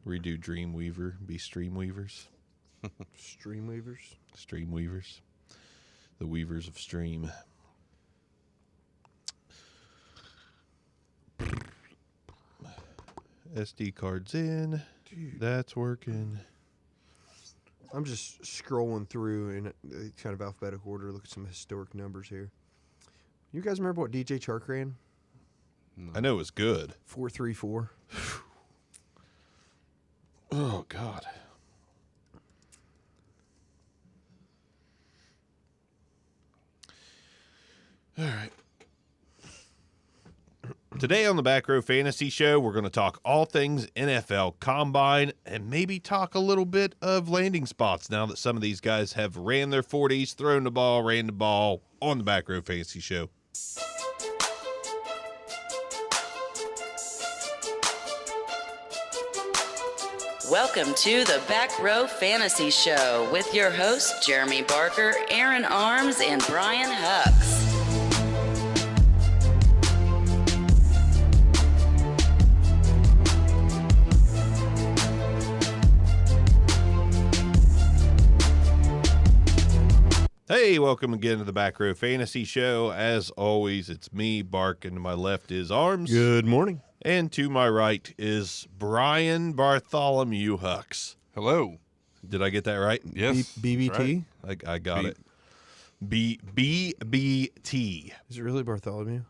Redo Dreamweaver, be Streamweavers. Streamweavers. Streamweavers. The weavers of stream. SD cards in. Dude. That's working. I'm just scrolling through in kind of alphabetical order. Look at some historic numbers here. You guys remember what DJ Chark ran? No. I know it was good. 4.34. Oh, God. All right. Today on the Back Row Fantasy Show, we're going to talk all things NFL Combine and maybe talk a little bit of landing spots now that some of these guys have ran their 40s, thrown the ball, ran the ball on the Back Row Fantasy Show. Welcome to the Back Row Fantasy Show with your hosts, Jeremy Barker, Aaron Arms, and Brian Hucks. Hey, welcome again to the Back Row Fantasy Show. As always, it's me, Bark, and to my left is Arms. Good morning. And to my right is Brian Bartholomew Hucks. Hello. Did I get that right? Yes. BBT? right. I got it. BBT. Is it really Bartholomew?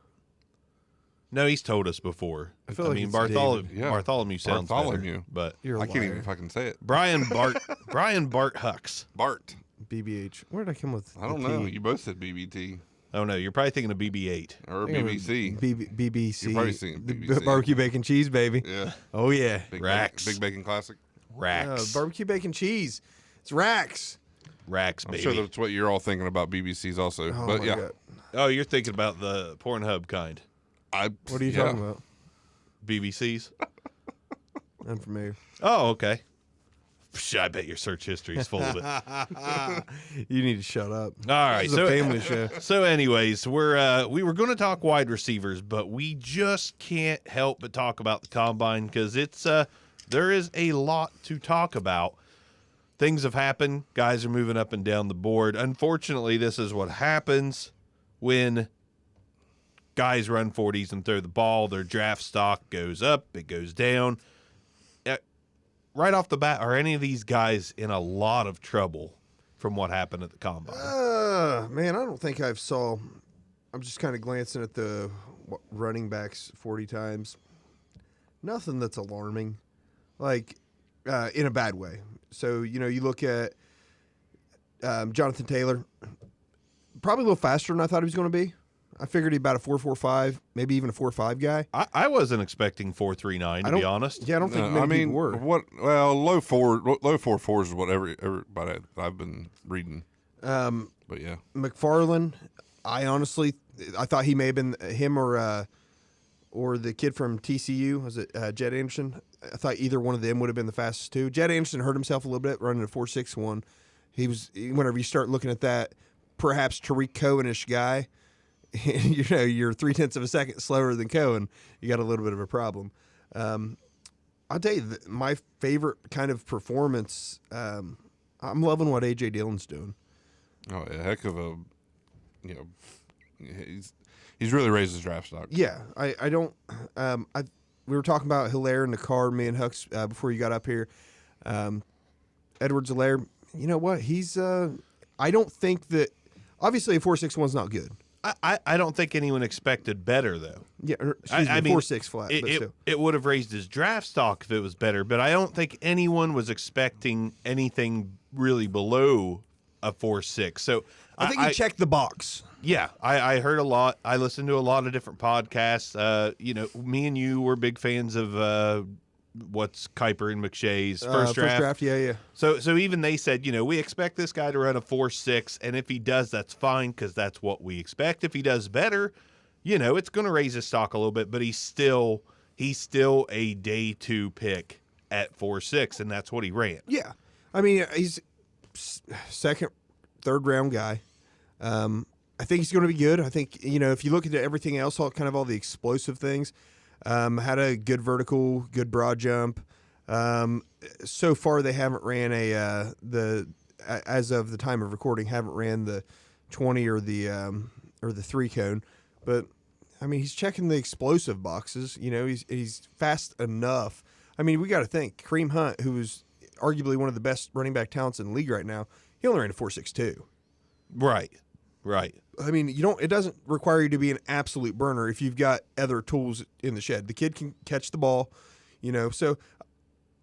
No, he's told us before. I feel like mean, it's Bartholomew. David. Yeah. Bartholomew sounds Bartholomew. better, but You're a I can't liar. even fucking say it. Brian Bart Hucks. Bart. BBH. Where did I come with? I don't the know. T? You both said BBT Oh no, you're probably thinking of BB-8. or I think I'm BBC. BBC. You're probably singing The BBC. barbecue bacon cheese, baby. Yeah. Oh, yeah. Rax. Big Bacon Classic. Rax. Barbecue bacon cheese. It's Rax. Rax, I'm baby. sure that's what you're all thinking about BBC's also. Oh, but my yeah. God. Oh, you're thinking about the Pornhub kind. What are you yeah. talking about? BBCs? Unfamiliar. Oh, okay. Psh, I bet your search history is full of it. You need to shut up. All right, This is a family show. So, anyways, we were going to talk wide receivers, but we just can't help but talk about the combine because it's there is a lot to talk about. Things have happened. Guys are moving up and down the board. Unfortunately, this is what happens when guys run 40s and throw the ball. Their draft stock goes up, it goes down. Right off the bat, are any of these guys in a lot of trouble from what happened at the combine? Man, I don't think I've saw. I'm just kind of glancing at the running backs 40 times. Nothing that's alarming, like in a bad way. So, you look at Jonathan Taylor, probably a little faster than I thought he was going to be. I figured he'd about a 4.45, maybe even a 4.5 guy. I wasn't expecting 4.39 to be honest. Yeah, I don't think No, many people were. low 4.4s is what everybody I've been reading. But yeah. McFarland, I thought he may have been him or the kid from TCU. Was it Jed Anderson? I thought either one of them would have been the fastest two. Jed Anderson hurt himself a little bit running a 4.61. Whenever you start looking at that, perhaps Tariq Cohen-ish guy, you're 0.3 of a second slower than Cohen, you got a little bit of a problem. I'll tell you, my favorite kind of performance, I'm loving what A.J. Dillon's doing. Oh, a heck of a, he's really raised his draft stock. Yeah, I don't. We were talking about Hilaire in the car, me and Hux, before you got up here. Edwards-Hilaire, you know what? He's. I don't think that. Obviously, a 4.61 is not good. I don't think anyone expected better though. Yeah, excuse me, 4.6 flat. But still. It would have raised his draft stock if it was better, but I don't think anyone was expecting anything really below a 4.6. So I think he checked the box. Yeah, I heard a lot. I listened to a lot of different podcasts. Me and you were big fans of what's Kuiper and McShay's first draft. Yeah. So even they said, we expect this guy to run a 4.6, and if he does, that's fine because that's what we expect. If he does better, it's going to raise his stock a little bit, but he's still a day 2 pick at 4.6, and that's what he ran. Yeah, I mean he's second, third round guy. I think he's going to be good. I think if you look at everything else, all the explosive things. Had a good vertical, good broad jump. So far, they haven't ran as of the time of recording, haven't ran the 20 or the 3 cone. But I mean, he's checking the explosive boxes. You know, he's fast enough. I mean, we got to think Kareem Hunt, who is arguably one of the best running back talents in the league right now, he only ran a 4.62. Right. I mean, it doesn't require you to be an absolute burner if you've got other tools in the shed. The kid can catch the ball, you know. So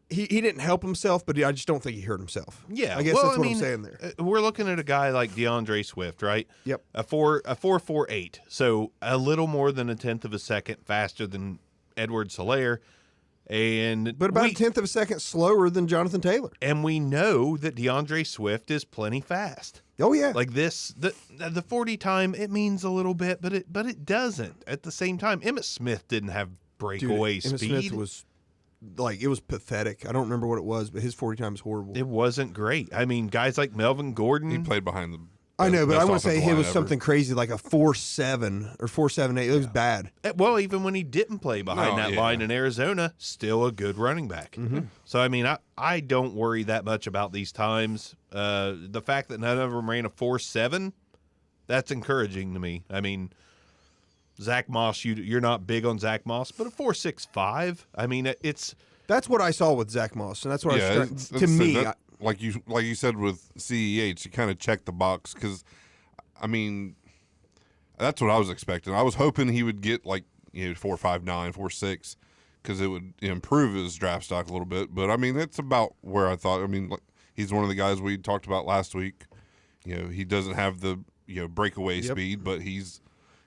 he didn't help himself, but I just don't think he hurt himself. Yeah, I guess that's what I'm saying there. We're looking at a guy like DeAndre Swift, right? Yep. A 4.48, so a little more than a tenth of a second faster than Edwards-Helaire, But about a tenth of a second slower than Jonathan Taylor. And we know that DeAndre Swift is plenty fast. Oh yeah. Like the 40 time, it means a little bit, but it doesn't. At the same time, Emmitt Smith didn't have breakaway Emmitt speed. Smith was it was pathetic. I don't remember what it was, but his 40 time is horrible. It wasn't great. I mean, guys like Melvin Gordon. He played behind the. I know, but I want to say offensive it was line ever. something crazy like a 4.7 or 4.78. It was bad. Well, even when he didn't play behind that yeah. line in Arizona, still a good running back. Mm-hmm. So, I mean, I don't worry that much about these times. The fact that none of them ran a 4.7, that's encouraging to me. I mean, Zach Moss, you're not big on Zach Moss, but a 4.65, I mean, That's what I saw with Zach Moss, and that's what I was it's- to me. that- like you said with CEH, you kind of checked the box because, I mean, that's what I was expecting. I was hoping he would get 4.59, 4.6, because it would improve his draft stock a little bit. But I mean, that's about where I thought. I mean, he's one of the guys we talked about last week. You know, he doesn't have the breakaway speed, but he's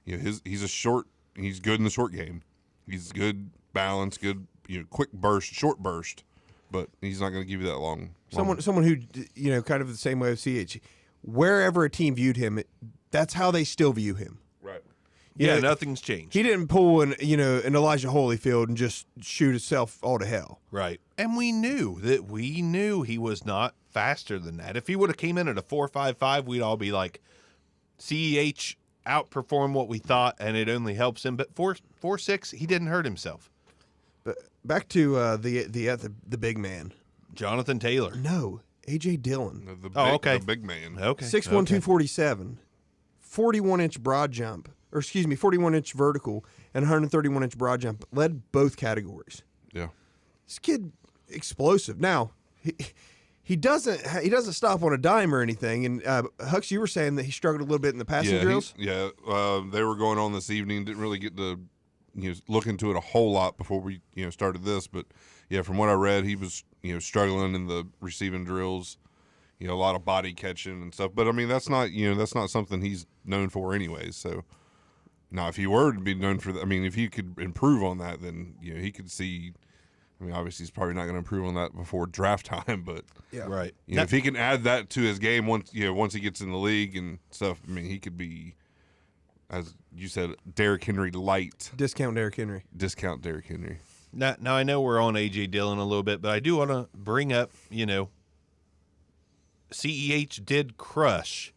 he's good in the short game. He's good balance, good quick burst, short burst. But he's not going to give you that long. Someone who kind of the same way of CH, wherever a team viewed him, that's how they still view him. Right. yeah, nothing's changed. He didn't pull an Elijah Holyfield and just shoot himself all to hell. Right. And we knew he was not faster than that. If he would have came in at a 4.55, we'd all be like, CEH outperformed what we thought, and it only helps him. But 4.6, he didn't hurt himself. But back to the big man. Jonathan Taylor. No, AJ Dillon. Okay. The big man. Okay. 6'1", 247, 41-inch broad jump, 41-inch vertical and 131-inch broad jump. Led both categories. Yeah. This kid explosive. Now he doesn't stop on a dime or anything. And Hux, you were saying that he struggled a little bit in the passing drills. They were going on this evening. Didn't really get to look into it a whole lot before we started this, but yeah, from what I read, he was struggling in the receiving drills, a lot of body catching and stuff. But I mean, that's not something he's known for anyways. So now, if he were to be known for that, I mean, if he could improve on that, then he could see. I mean, obviously, he's probably not going to improve on that before draft time, but Yeah. Right. if he can add that to his game once he gets in the league and stuff, I mean, he could be, as you said, Derrick Henry light. Discount Derrick Henry. Discount Derrick Henry. Now I know we're on A.J. Dillon a little bit, but I do want to bring up, CEH did crush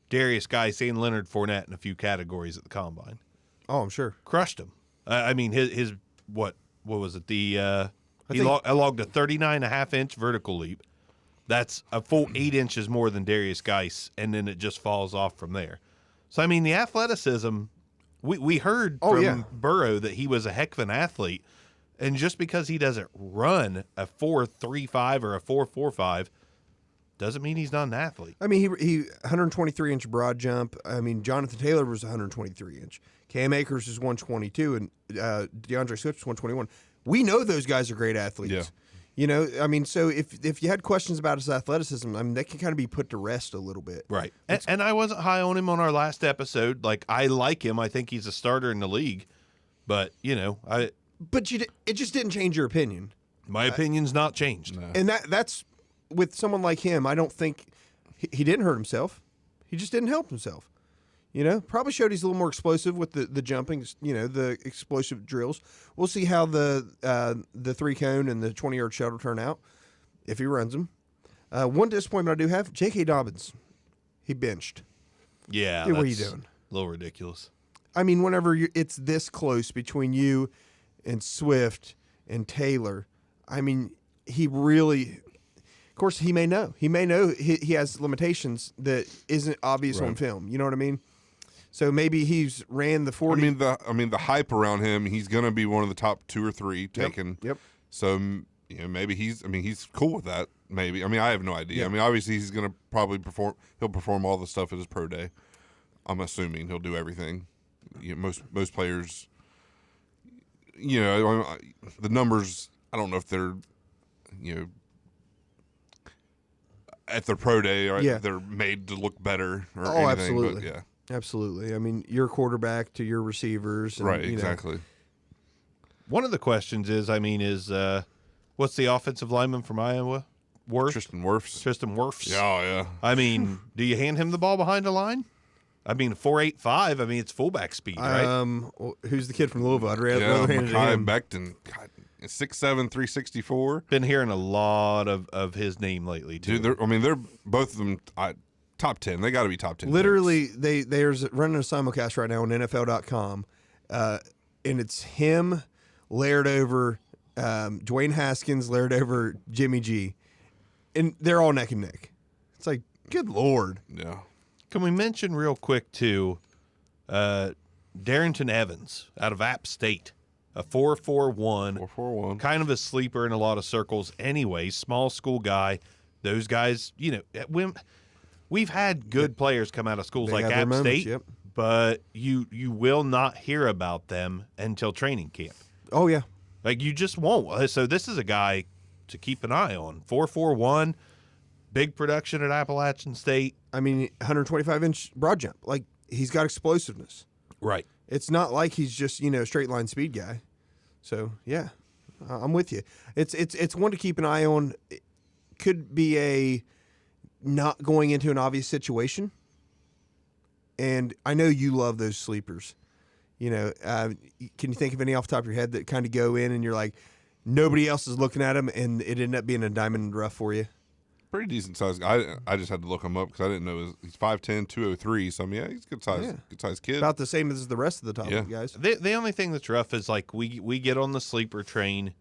Darius Guice and Leonard Fournette in a few categories at the Combine. Oh, I'm sure. Crushed him. I mean, his what was it? He think- logged a 39.5-inch vertical leap. That's a full 8 inches more than Darius Guice, and then it just falls off from there. So, I mean, the athleticism, we heard from Burrow that he was a heck of an athlete, and just because he doesn't run a 4.35 or a 4.45 doesn't mean he's not an athlete. I mean, he 123-inch broad jump. I mean, Jonathan Taylor was 123-inch. Cam Akers is 122, and DeAndre Swift is 121. We know those guys are great athletes. Yeah. I mean, so if you had questions about his athleticism, I mean, that can kind of be put to rest a little bit. Right. And I wasn't high on him on our last episode. Like, I like him. I think he's a starter in the league. But, But it just didn't change your opinion. my opinion's not changed. No. And that's with someone like him, I don't think he didn't hurt himself. He just didn't help himself. Probably showed he's a little more explosive with the jumping, the explosive drills. We'll see how the 3-cone and the 20-yard shuttle turn out if he runs them. One disappointment I do have, J.K. Dobbins. He benched. Yeah. Dude, what are you that's doing? A little ridiculous. I mean, whenever it's this close between you and Swift and Taylor, I mean, he really, of course, he may know he has limitations that isn't obvious on Right. film. You know what I mean? So maybe he's ran the 40. I mean the hype around him. He's going to be one of the top 2 or 3 taken. Yep. So maybe he's cool with that. Maybe. I mean, I have no idea. Yeah. I mean, obviously he's going to probably perform. He'll perform all the stuff at his pro day. I'm assuming he'll do everything. Most players. The numbers. I don't know if they're, at their pro day, or Yeah. they're made to look better or Oh, anything. absolutely. But yeah. Absolutely. I mean, your quarterback to your receivers. And, Right. you know, Exactly. One of the questions is, what's the offensive lineman from Iowa? Tristan Wirfs. Tristan Wirfs. Yeah. I mean, do you hand him the ball behind the line? I mean, 4.85. I mean, it's fullback speed, right? well, who's the kid from Louisville? I'd rather hand it to Mekhi him. Becton. God, 6'7", 364. Been hearing a lot of his name lately too. Dude, they're both of them top 10. They got to be top 10. Literally, there's running a simulcast right now on NFL.com, and it's him layered over Dwayne Haskins, layered over Jimmy G, and they're all neck and neck. It's like, good Lord. Yeah. Can we mention real quick too, Darrington Evans out of App State, a 4.41, 4.41. kind of a sleeper in a lot of circles. Anyway, small school guy. Those guys, when we've had good players come out of schools They like have their App moments, State, yep. but you will not hear about them until training camp. Oh, yeah. Like, you just won't. So this is a guy to keep an eye on. 4.41, big production at Appalachian State. I mean, 125-inch broad jump. Like, he's got explosiveness. Right. It's not like he's just, straight line speed guy. So, yeah, I'm with you. It's one to keep an eye on. It could be a not going into an obvious situation. And I know you love those sleepers. Can you think of any off the top of your head that kind of go in and you're like, nobody else is looking at him and it ended up being a diamond in the rough for you? Pretty decent size guy. I just had to look him up because I didn't know he's 5'10", 203. So, I mean, he's a good size, Yeah. good size kid. About the same as the rest of the top Yeah. guys. The only thing that's rough is, like, we get on the sleeper train,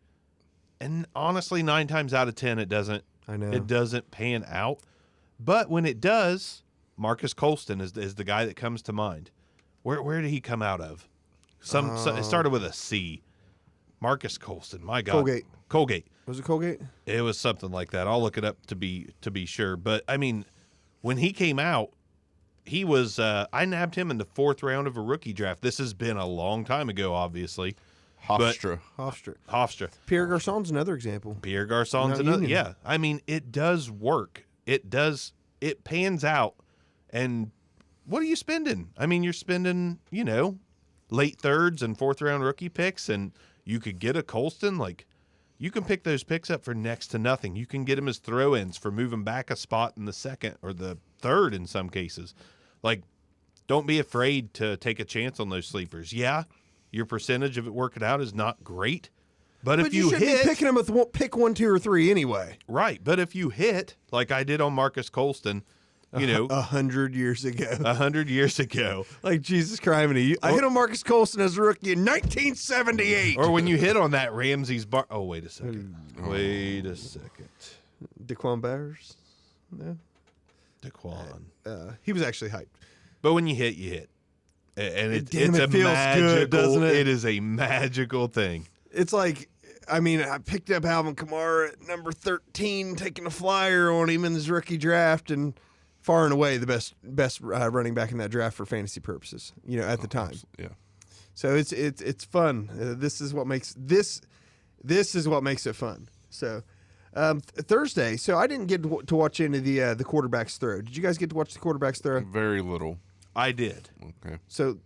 and honestly, 9 times out of 10, it doesn't I know. it doesn't pan out. But when it does, Marcus Colston is the guy that comes to mind. Where did he come out of? It started with a C. Marcus Colston. My God. Colgate. Was it Colgate? It was something like that. I'll look it up to be sure. But I mean, when he came out, he was I nabbed him in the 4th round of a rookie draft. This has been a long time ago, obviously. Hofstra. Hofstra. Pierre Garçon's another example. Pierre Garçon's Not another. Union. Yeah. I mean, it does work. It pans out. And what are you spending? I mean, you're spending, late 3rds and 4th round rookie picks, and you could get a Colston. Like, you can pick those picks up for next to nothing. You can get them as throw-ins for moving back a spot in the 2nd or the 3rd in some cases. Like, don't be afraid to take a chance on those sleepers. Yeah, your percentage of it working out is not great, but if you shouldn't hit be picking him with pick 1, 2, or 3 anyway. right, but if you hit like I did on Marcus Colston, 100 years ago. 100 years ago, Like, Jesus Christ, I hit on Marcus Colston as a rookie in 1978. or when you hit on that Ramsey's bar. Oh, wait a second. Wait a second. Daquan Bowers. No. Daquan. He was actually hyped. But when you hit, you hit. And it's Damn, it a feels magical, good, doesn't it? It is a magical thing. It's like, I picked up Alvin Kamara at number 13, taking a flyer on him in his rookie draft, and far and away the best running back in that draft for fantasy purposes, at the time. Yeah. So it's fun. This is what makes it fun. So Thursday. So I didn't get to watch any of the quarterback's throw. Did you guys get to watch the quarterback's throw? Very little. I did. Okay. So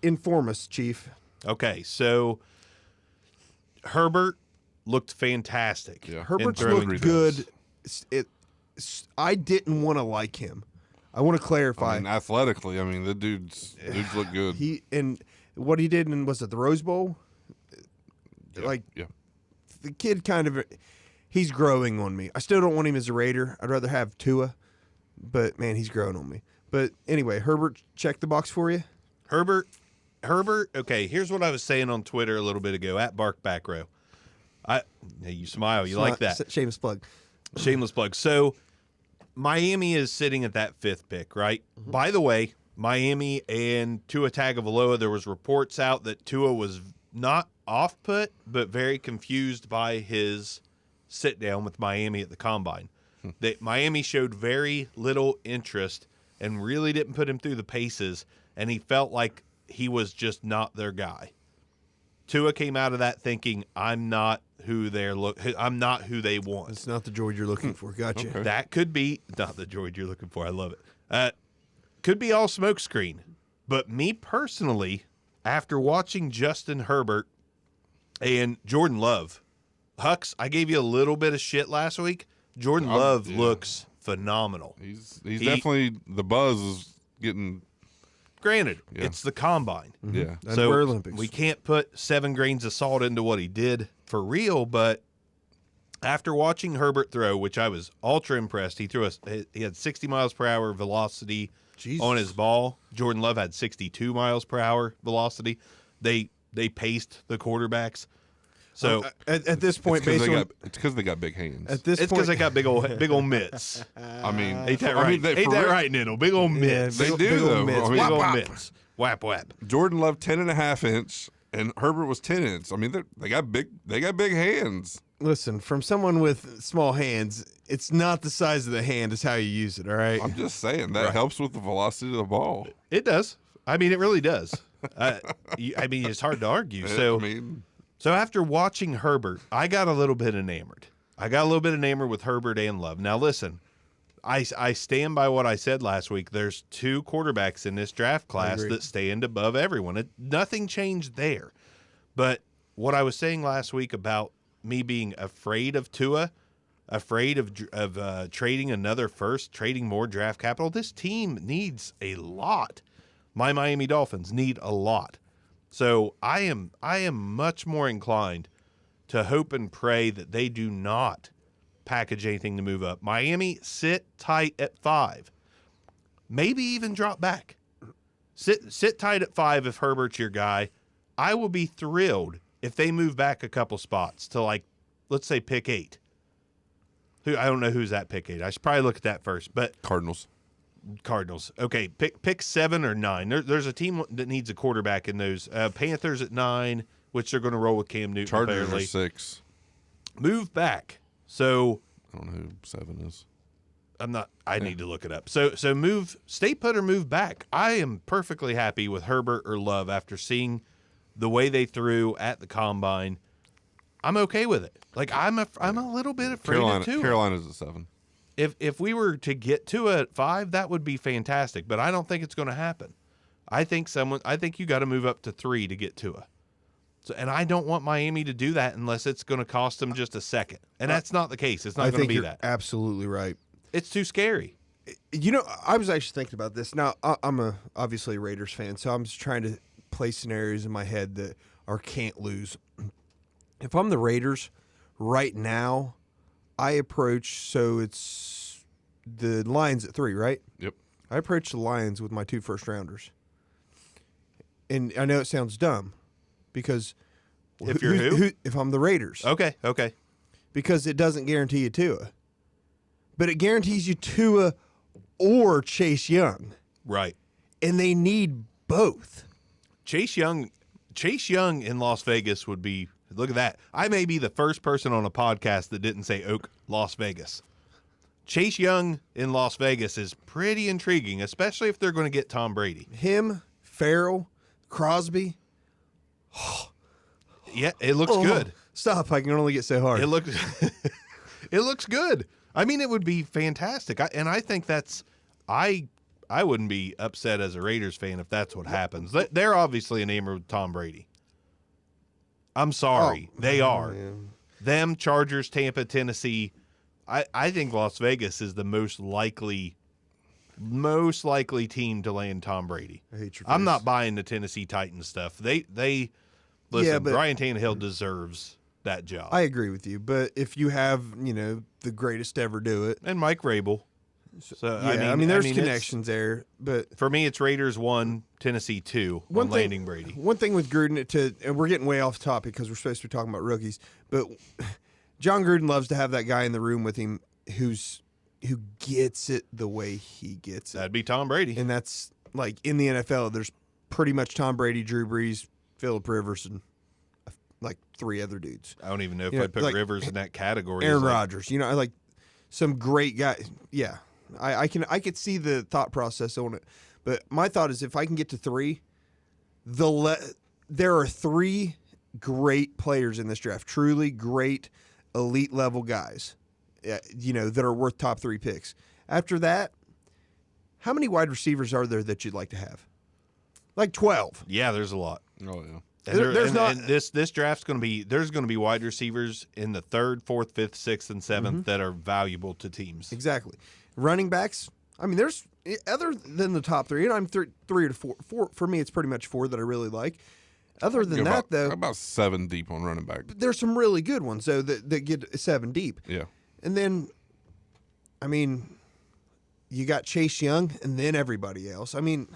inform us, Chief. Okay, so Herbert looked fantastic. Yeah. Herbert's in throwing looked throws. good. I didn't want to like him. I want to clarify. I mean, athletically, the dudes look good. What he did in, was it the Rose Bowl? Yeah. The kid he's growing on me. I still don't want him as a Raider. I'd rather have Tua, but man, he's growing on me. But anyway, Herbert checked the box for you. Herbert, okay, here's what I was saying on Twitter a little bit ago, at Bark Back Row. You smile. You like that. Shameless plug. Shameless plug. So Miami is sitting at that 5th pick, right? By the way, Miami and Tua Tagovailoa, there was reports out that Tua was not off-put, but very confused by his sit-down with Miami at the Combine. That Miami showed very little interest and really didn't put him through the paces, and he felt like he was just not their guy. Tua came out of that thinking, I'm not who they want. It's not the George you're looking for. Gotcha. Okay. That could be not the George you're looking for. I love it. Could be all smokescreen. But me personally, after watching Justin Herbert and Jordan Love, Hux, I gave you a little bit of shit last week. Jordan Love looks phenomenal. He's definitely, the buzz is getting. Granted, it's the Combine. Yeah. And So we're Olympics. we can't put 7 grains of salt into what he did for real, but after watching Herbert throw, which I was ultra impressed, he had 60 miles per hour velocity on his ball. Jordan Love had 62 miles per hour velocity. They paced the quarterbacks. So at this point, it's based on because they got big hands. at this it's point, because they got big old mitts. I mean, Ain't that I right? mean, they- Ain't for that real, right, Niddle? Big old mitts. They Big- do, big old though. mitts. I mean, Big Whap, old whap. mitts. Whap whap. Jordan Love 10.5 inch, and Herbert was 10 inch. I mean, they got big hands. Listen, from someone with small hands, it's not the size of the hand; it's how you use it. All right. I'm just saying that helps with the velocity of the ball. It does. I mean, it really does. I mean, it's hard to argue. So. I mean, So after watching Herbert, I got a little bit enamored. With Herbert and Love. Now listen, I stand by what I said last week. There's 2 quarterbacks in this draft class agree. that stand above everyone. Nothing changed there. But what I was saying last week about me being afraid of Tua, afraid of trading another first, trading more draft capital, this team needs a lot. My Miami Dolphins need a lot. So I am much more inclined to hope and pray that they do not package anything to move up. Miami, sit tight at 5. Maybe even drop back. Sit tight at 5 if Herbert's your guy. I will be thrilled if they move back a couple spots to, like, let's say pick 8. I don't know who's at pick 8. I should probably look at that first. But Cardinals. Cardinals. Okay, pick 7 or 9. There's a team that needs a quarterback in those. Panthers at 9, which they're going to roll with Cam Newton. Chargers apparently. are 6. Move back. So I don't know who 7 is. I need to look it up. So stay put or move back. I am perfectly happy with Herbert or Love after seeing the way they threw at the Combine. I'm okay with it. Like I'm a little bit afraid of Tua. Carolina's at 7. If we were to get Tua at 5, that would be fantastic. But I don't think it's going to happen. I think you got to move up to 3 to get Tua. So, and I don't want Miami to do that unless it's going to cost them just a second. And that's not the case. It's not going to be you're that. absolutely right. It's too scary. You know, I was actually thinking about this. Now, I'm obviously a Raiders fan, so I'm just trying to play scenarios in my head that are can't lose. If I'm the Raiders right now, I approach, so it's the Lions at 3, right? Yep. I approach the Lions with my 2 first-rounders. And I know it sounds dumb because If you're who? if I'm the Raiders. Okay. Because it doesn't guarantee you Tua. But it guarantees you Tua or Chase Young. Right. And they need both. Chase Young in Las Vegas would be, look at that. I may be the first person on a podcast that didn't say Oak, Las Vegas. Chase Young in Las Vegas is pretty intriguing, especially if they're going to get Tom Brady. Him, Farrell, Crosby. Yeah, it looks good. Stop. I can only get so hard. It looks good. I mean, it would be fantastic. I think that's I wouldn't be upset as a Raiders fan if that's what happens. They're obviously enamored with Tom Brady. I'm sorry. They are. Them, Chargers, Tampa, Tennessee. I think Las Vegas is the most likely team to land Tom Brady. I hate your I'm face. not buying the Tennessee Titans stuff. They listen, Yeah, but- Ryan Tannehill deserves that job. I agree with you. But if you have, the greatest to ever do it, And Mike Rabel. So I mean, there's it's- connections there, but For me, it's Raiders 1, Tennessee 2 on landing Brady. One thing with Gruden, and we're getting way off topic because we're supposed to be talking about rookies, but John Gruden loves to have that guy in the room with him who gets it the way he gets it. That'd be Tom Brady. And that's like in the NFL, there's pretty much Tom Brady, Drew Brees, Phillip Rivers, and like 3 other dudes. I don't even know if Yeah, I'd put like Rivers in that category. Aaron It's like- Rodgers, like some great guys. Yeah, I could see the thought process on it, but my thought is if I can get to 3, there are 3 great players in this draft, truly great elite level guys, that are worth top 3 picks. After that, how many wide receivers are there that you'd like to have? Like 12. Yeah, there's a lot. Oh yeah. And There's and- not- and this draft's going to be there's going to be wide receivers in the 3rd, 4th, 5th, 6th, and 7th that are valuable to teams. Exactly. Running backs, I mean, there's other than the top 3, and I'm 3 or 4. For me, it's pretty much 4 that I really like. Other than that, though, about 7 deep on running back. there's some really good ones though that get 7 deep. Yeah. And then, I mean, you got Chase Young, and then everybody else. I mean,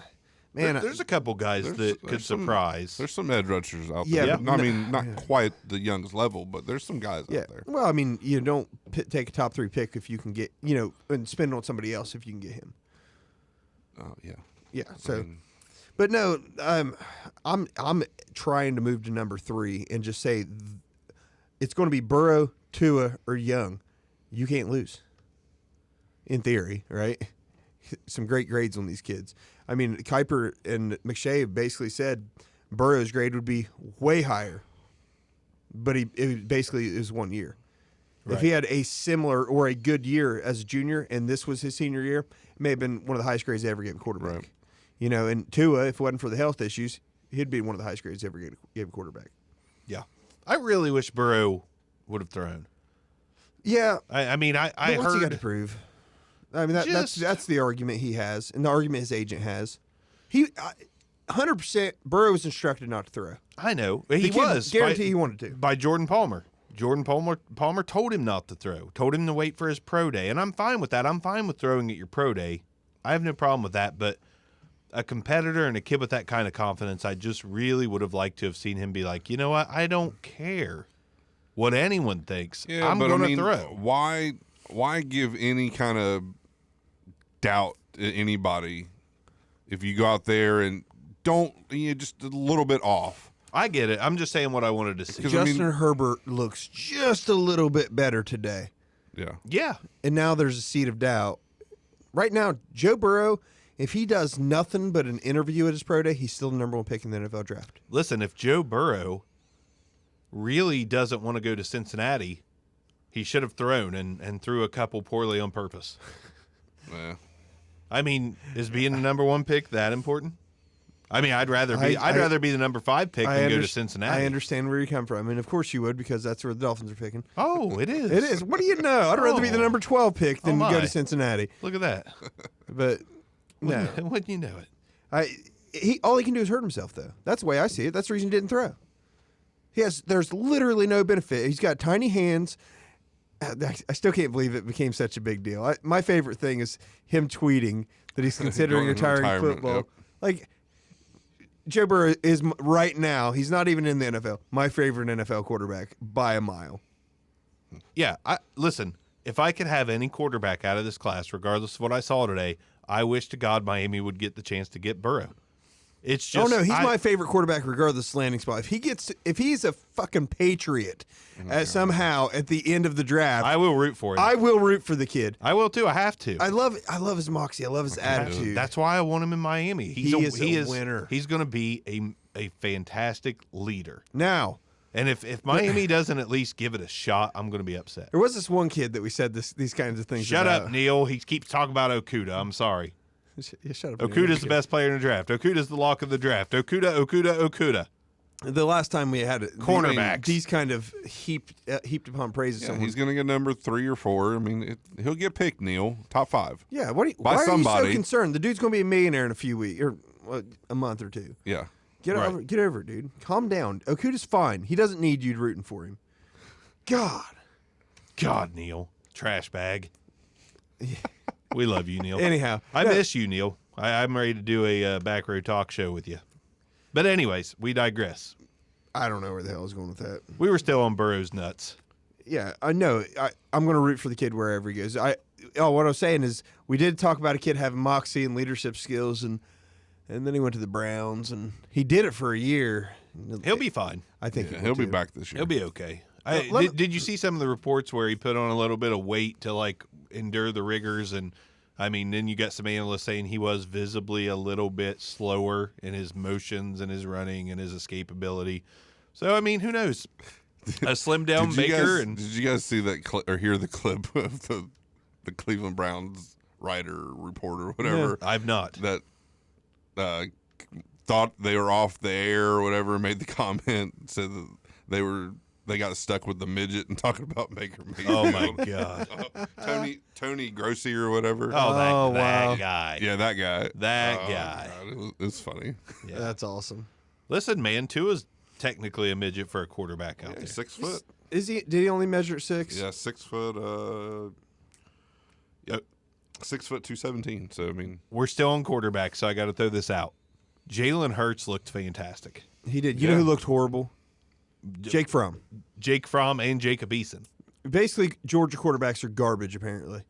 man, There's a couple guys that could surprise. There's some edge rushers out Yeah, there. but I mean, not quite the Young's level, but there's some guys yeah. out there. Well, I mean, you don't take a top 3 pick if you can get, and spend on somebody else if you can get him. Oh yeah. Yeah. So, but no, I'm trying to move to number 3 and just say it's going to be Burrow, Tua, or Young. You can't lose. In theory, right? Some great grades on these kids. I mean, Kuiper and McShay basically said Burrow's grade would be way higher, but it basically is 1 year. If he had a similar or a good year as a junior and this was his senior year, it may have been one of the highest grades they ever gave a quarterback. Right. And Tua, if it wasn't for the health issues, he'd be one of the highest grades ever gave a quarterback. Yeah, I really wish Burrow would have thrown. Yeah, I mean, I but what's he got to heard prove? I mean, Just- that's the argument he has, and the argument his agent has. 100% Burrow was instructed not to throw. I know The he kid was guarantee by, he wanted to. by Jordan Palmer. Jordan Palmer told him not to throw. Told him to wait for his pro day, and I'm fine with that. I'm fine with throwing at your pro day. I have no problem with that. But a competitor and a kid with that kind of confidence, I just really would have liked to have seen him be like, you know what? I don't care what anyone thinks. Yeah, I'm but going I to mean, throw. why give any kind of doubt to anybody if you go out there and don't just a little bit off? I get it. I'm just saying what I wanted to see. Because I mean- Justin Herbert looks just a little bit better today. Yeah. Yeah, And now there's a seed of doubt. Right now, Joe Burrow, if he does nothing but an interview at his pro day, he's still the number 1 pick in the NFL draft. listen, if Joe Burrow really doesn't want to go to Cincinnati, he should have thrown and threw a couple poorly on purpose. Yeah. I mean, is being the number 1 pick that important? I mean, I'd rather be I- rather be the number 5 pick than go to Cincinnati. I understand where you come from, and of course you would, because that's where the Dolphins are picking. Oh, it is. It is. What do you know? I'd rather be the Oh. number 12 pick than Oh, go my. to Cincinnati. Look at that. But no, Wouldn't you know it? all he can do is hurt himself, though. That's the way I see it. That's the reason he didn't throw. There's literally no benefit. He's got tiny hands. I still can't believe it became such a big deal. My favorite thing is him tweeting that he's considering Going into retiring retirement, football. yep. Like, Joe Burrow is right now, he's not even in the NFL, my favorite NFL quarterback by a mile. Yeah. Listen, if I could have any quarterback out of this class, regardless of what I saw today, I wish to God Miami would get the chance to get Burrow. It's just He's my favorite quarterback regardless of landing spot. If he's a fucking Patriot somehow at the end of the draft, I will root for him. I will root for the kid. I will too. I have to. I love his moxie. I love his attitude. That's why I want him in Miami. He is a winner. He's going to be a fantastic leader. Now, And if Miami doesn't at least give it a shot, I'm going to be upset. there was this one kid that we said these kinds of things. Shut about. up, Neil. He keeps talking about Okuda. I'm sorry. Yeah, shut up. Okuda's the best player in the draft. Okuda's the lock of the draft. Okuda. The last time we had it, Cornerbacks. these kind of heaped upon praises. Yeah, someone. he's going to get number 3 or 4. I mean, he'll get picked, Neil. Top 5. Yeah, By why are you somebody. so concerned? The dude's going to be a millionaire in a few weeks or a month or two. Yeah. Get Right. over it, dude. Calm down. Okuda's fine. He doesn't need you rooting for him. God. God, Neil. Trash bag. We love you, Neil. Anyhow, I no, miss you, Neil. I'm ready to do a back row talk show with you. But anyways, we digress. I don't know where the hell I was going with that. We were still on Burrow's nuts. Yeah, I know. I'm going to root for the kid wherever he goes. What I was saying is we did talk about a kid having moxie and leadership skills, and then he went to the Browns, and he did it for a year. He'll be fine. I think Yeah, he'll be back this year. He'll be okay. Did you see some of the reports where he put on a little bit of weight to like endure the rigors? And I mean, then you got some analysts saying he was visibly a little bit slower in his motions and his running and his escapability. So I mean, who knows? A slim down Baker. Did you guys see that or hear the clip of the Cleveland Browns writer, reporter, whatever? I've not. That thought they were off the air or whatever, made the comment, said that they got stuck with the midget and talking about Baker Mayfield. Oh my God. Tony Grossi or whatever. Oh, that wow. guy. Yeah, that guy. That Oh, guy. God, it was funny. Yeah. That's awesome. Listen, man, Tua's technically a midget for a quarterback out Yeah, there. he's 6 foot. Is he? Did he only measure at 6? Yeah, 6 foot. Yep, 6 foot 217. So I mean, We're still on quarterback, so I got to throw this out. Jalen Hurts looked fantastic. He did. You Yeah. know who looked horrible? Jake Fromm. Jake Fromm and Jacob Eason. Basically, Georgia quarterbacks are garbage, apparently.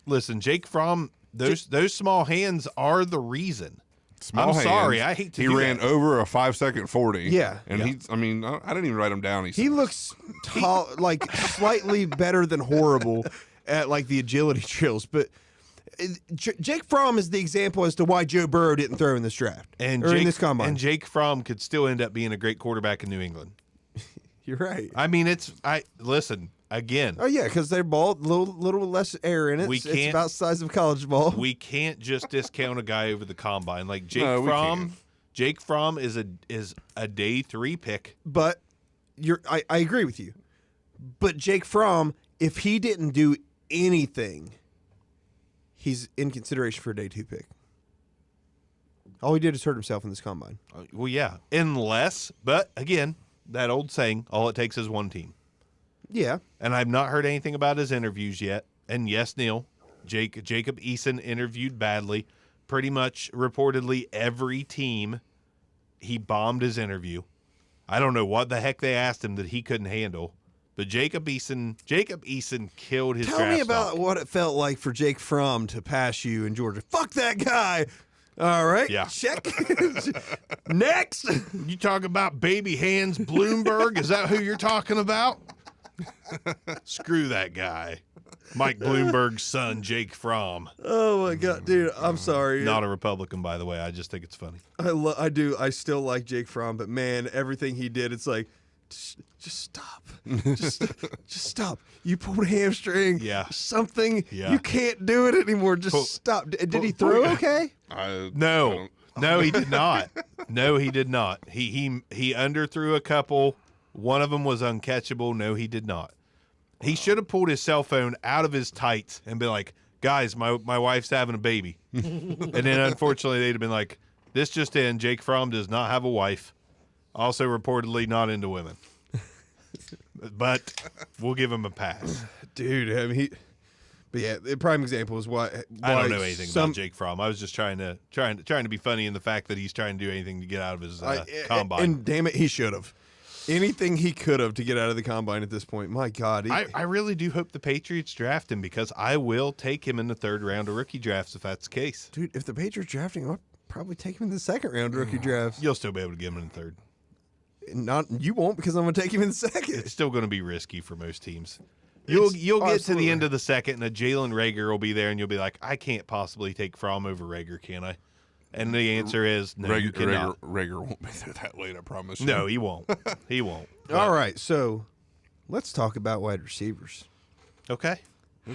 Listen, Jake Fromm, those small hands are the reason. small I'm hands. sorry, I hate to He do ran that. over a 5-second 40. Yeah. and Yeah. he's. I mean, I didn't even write him down. He looks tall, like slightly better than horrible at like the agility drills. But Jake Fromm is the example as to why Joe Burrow didn't throw in this draft or in this combine. And Jake Fromm could still end up being a great quarterback in New England. You're right. I mean, listen, again, Oh yeah, because they're ball little less air in it. We It's can't- about the size of college ball. we can't just discount a guy over the combine. Like Jake No, we Fromm, can't. Jake Fromm is a day 3 pick. But I agree with you. But Jake Fromm, if he didn't do anything, he's in consideration for a day 2 pick. All he did is hurt himself in this combine. Well, yeah, unless, but again, that old saying, all it takes is one team. Yeah. And I've not heard anything about his interviews yet. And yes, Neil, Jacob Eason interviewed badly. Pretty much reportedly every team, he bombed his interview. I don't know what the heck they asked him that he couldn't handle. But Jacob Eason killed his Tell draft me about stock. what it felt like for Jake Fromm to pass you in Georgia. Fuck that guy. All right. Yeah. Check. Next. You talk about baby hands Bloomberg? Is that who you're talking about? Screw that guy. Mike Bloomberg's son, Jake Fromm. Oh my God, dude. I'm sorry. Not a Republican, by the way. I just think it's funny. I do. I still like Jake Fromm, but man, everything he did, it's like, just stop. Just stop. You pulled a hamstring. Yeah. Something. Yeah. You can't do it anymore. Just stop. Did he throw okay? No, he did not. No, he did not. He underthrew a couple. One of them was uncatchable. No, he did not. He should have pulled his cell phone out of his tights and been like, guys, my wife's having a baby. And then unfortunately they'd have been like, this just in, Jake Fromm does not have a wife. Also reportedly not into women. But we'll give him a pass. Dude, I mean, but yeah, the prime example is why I don't know anything about Jake Fromm. I was just trying to be funny in the fact that he's trying to do anything to get out of his combine. And damn it, he should have. Anything he could have to get out of the combine at this point. My God. I really do hope the Patriots draft him because I will take him in the 3rd round of rookie drafts if that's the case. Dude, if the Patriots drafting him, I'll probably take him in the 2nd round rookie drafts. You'll still be able to get him in the 3rd. Not you won't because I'm gonna take him in the 2nd. It's still going to be risky for most teams. You'll get to absolutely. the end of the 2nd and a Jalen Reagor will be there and you'll be like, I can't possibly take Fromm over Reagor, can I? And the answer is no, you cannot. Rager won't be there that late, I promise you. No, he won't. He won't. All right, so let's talk about wide receivers. Okay.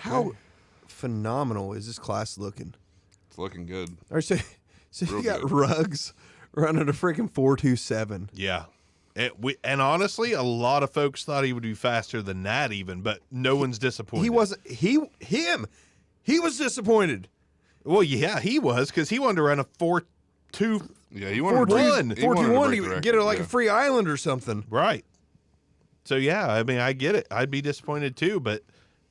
How phenomenal is this class looking? It's looking good. All right, so Real you got good. Ruggs running a freaking 4.27. Yeah. And honestly, a lot of folks thought he would be faster than that even, but no one's disappointed. He wasn't. He was disappointed. Well, yeah, he was because he wanted to run a 4.2. Yeah, he wanted 4.21 he wanted to break the to record, get it like yeah. a free island or something. Right. So, yeah, I mean, I get it. I'd be disappointed too, but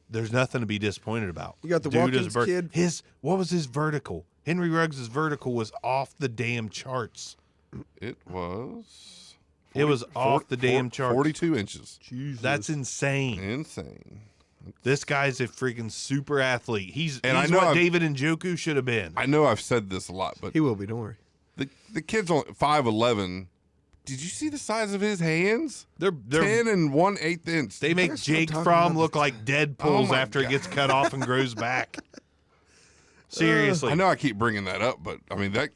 there's nothing to be disappointed about. You got the Dude is Watkins kid. What was his vertical? Henry Ruggs' vertical was off the damn charts. It was. It was off the damn charts. 42 inches. That's insane. Insane. This guy's a freaking super athlete. He's And I know what I've- David Njoku should have been. I know I've said this a lot, but He will be. Don't worry. the kid's only 5'11". Did you see the size of his hands? They're 10 and 1/8 inch. They make gotta stop Jake talking Fromm about look this. like Deadpool's Oh my after it God. gets cut off and grows back. Seriously. I know I keep bringing that up, but I mean that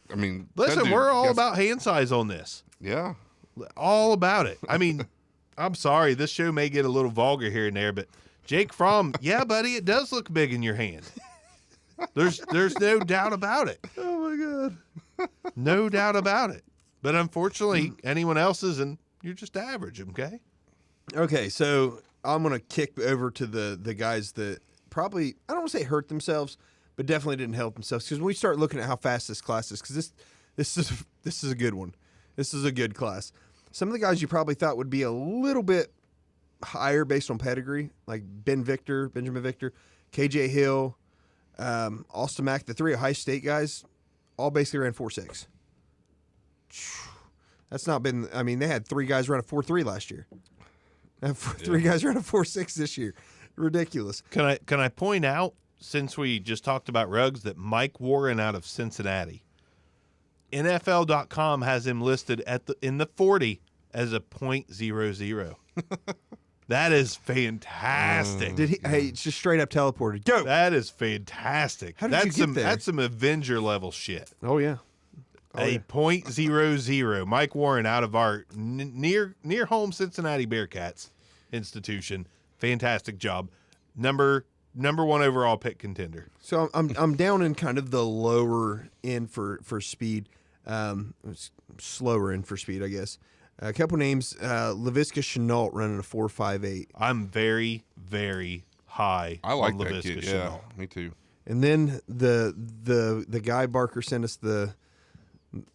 Listen, dude we're all gets- about hand size on this. Yeah. All about it. I mean, I'm sorry, this show may get a little vulgar here and there, but Jake Fromm, yeah, buddy, it does look big in your hand. There's no doubt about it. Oh my God. No doubt about it. But unfortunately, anyone else's, and you're just average, okay? Okay, so I'm gonna kick over to the guys that probably, I don't want to say hurt themselves, but definitely didn't help themselves. Because when we start looking at how fast this class is, because this is a good one. This is a good class. Some of the guys you probably thought would be a little bit higher based on pedigree, like Benjamin Victor, KJ Hill, Austin Mack, the three Ohio State guys, all basically ran 4.6. That's not been. I mean, they had three guys run a 4.3 last year. Now, three guys run a 4.6 this year. Ridiculous. Can I point out, since we just talked about Ruggs, that Mike Warren out of Cincinnati, NFL.com has him listed in the 40 as a .00. That is fantastic. Did he? Hey, it's just straight up teleported. Go. That is fantastic. How did you that's get some there? that's some Avenger level shit. Oh yeah. A .00. Mike Warren out of our near home Cincinnati Bearcats institution. Fantastic job. Number one overall pick contender. So I'm down in kind of the lower end for speed, slower end for speed, I guess. A couple names: Laviska Shenault running a 4.58, I'm very, very high. I like on that Laviska kid. Shenault. Yeah, me too. and then the guy Barker sent us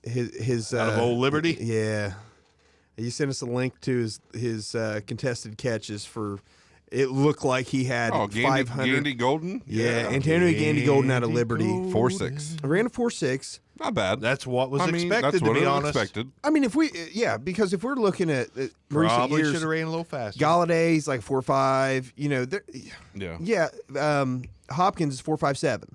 his Out of Old Liberty? Yeah, he sent us a link to his contested catches for. It looked like he had Oh, 500. Gandy Golden. Yeah, Antonio Gandy Golden out of Liberty. 4.6. Ran a 4.6. Not bad. That's what was I mean, expected, that's to what be it was honest. expected. I mean, because if we're looking at recent Probably years, should have ran a little faster. Galladay's like 4.5. You know, Yeah. Hopkins is 4.57.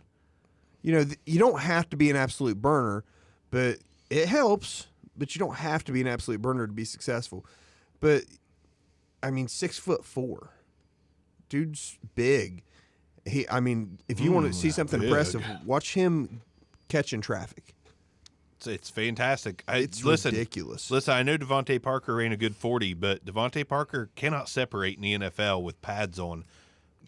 You know, you don't have to be an absolute burner, but it helps. But you don't have to be an absolute burner to be successful. But I mean, 6'4", dude's big. I mean, if you want to see something big. impressive, watch him catching traffic. It's fantastic. It's listen, ridiculous. Listen, I know Devontae Parker ran a good 40, but Devontae Parker cannot separate in the NFL with pads on.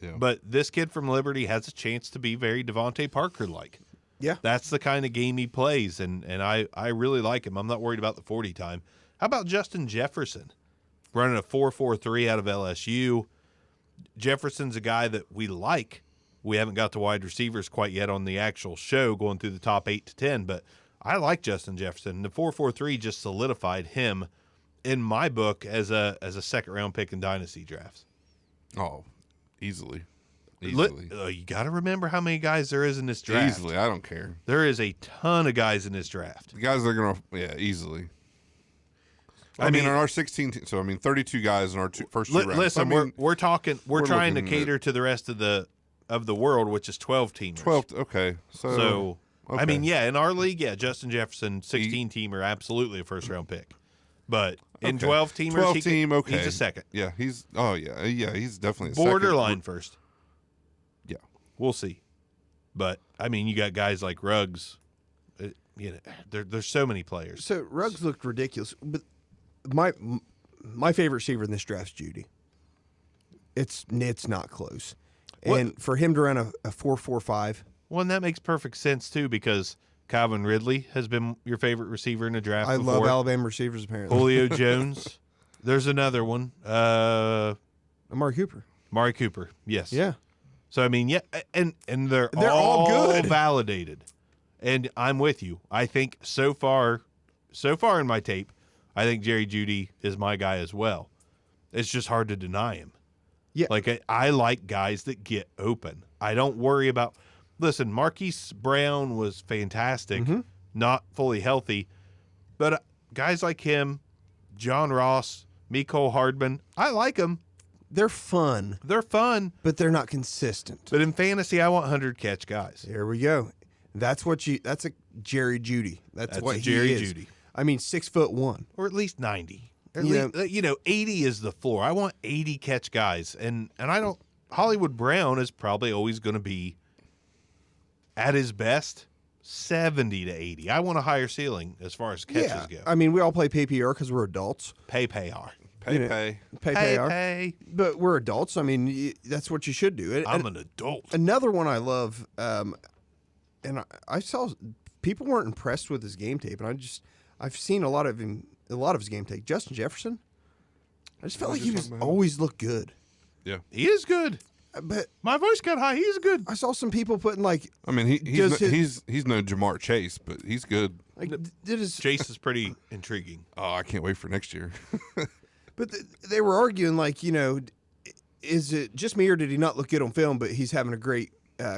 Yeah. But this kid from Liberty has a chance to be very Devontae Parker-like. Yeah. That's the kind of game he plays, and I really like him. I'm not worried about the 40 time. How about Justin Jefferson? Running a 4.43 out of LSU. Jefferson's a guy that we like. We haven't got to wide receivers quite yet on the actual show, going through the top 8 to 10, but I like Justin Jefferson. The 4.43 just solidified him in my book as a second-round pick in dynasty drafts. Oh, easily. You got to remember how many guys there is in this draft. Easily. I don't care. There is a ton of guys in this draft. The guys that are going to, easily. I I mean, mean- in our 16, so I mean, 32 guys in our first two rounds. Listen, I mean, we're talking. We're trying to looking at- cater to the rest of the world, which is 12 teamers. 12. Okay. So I okay. mean, yeah, in our league, yeah, Justin Jefferson, 16 teamer, absolutely a first round pick. But in Okay. 12 teamers, 12 team, okay. he's a second, Yeah, he's definitely a borderline second. first. Yeah. We'll see. But I mean, you got guys like Ruggs. There's so many players. So Ruggs looked ridiculous, but my favorite receiver in this draft is Judy. It's not close, and for him to run a 4.45, Well, and that makes perfect sense too, because Calvin Ridley has been your favorite receiver in the draft. I before. love Alabama receivers. Apparently, Julio Jones. There's another one. Amari Cooper. Mari Cooper. Yes. Yeah, So I mean, yeah, and they're all good. validated, and I'm with you. I think so far in my tape, I think Jerry Jeudy is my guy as well. It's just hard to deny him. Yeah. Like I like guys that get open. I don't worry about. Listen, Marquise Brown was fantastic, not fully healthy, but guys like him, John Ross, Mecole Hardman, I like them. They're fun, They're fun, but they're not consistent. but in fantasy, I want 100 catch guys. There we go. That's a Jerry Judy. That's what a Jerry he is. Judy. I mean, 6'1". Or at least 90. At You least, 80 is the floor. I want 80 catch guys. And I don't Hollywood Brown is probably always going to be at his best 70 to 80. I want a higher ceiling as far as catches Yeah. go. I mean, we all play PPR because we're adults. Pay. Pay. But we're adults. I mean, that's what you should do. I'm an adult. Another one I love, and I saw people weren't impressed with his game tape, and I've seen a lot of his game tape. Justin Jefferson, I just felt like he always looked good. Yeah. He is good. But My voice got high. He's good. I saw some people putting like I mean, he's no Jamar Chase, but he's good. did his Chase is pretty intriguing. Oh, I can't wait for next year. But they were arguing, like, is it just me or did he not look good on film, but he's having a great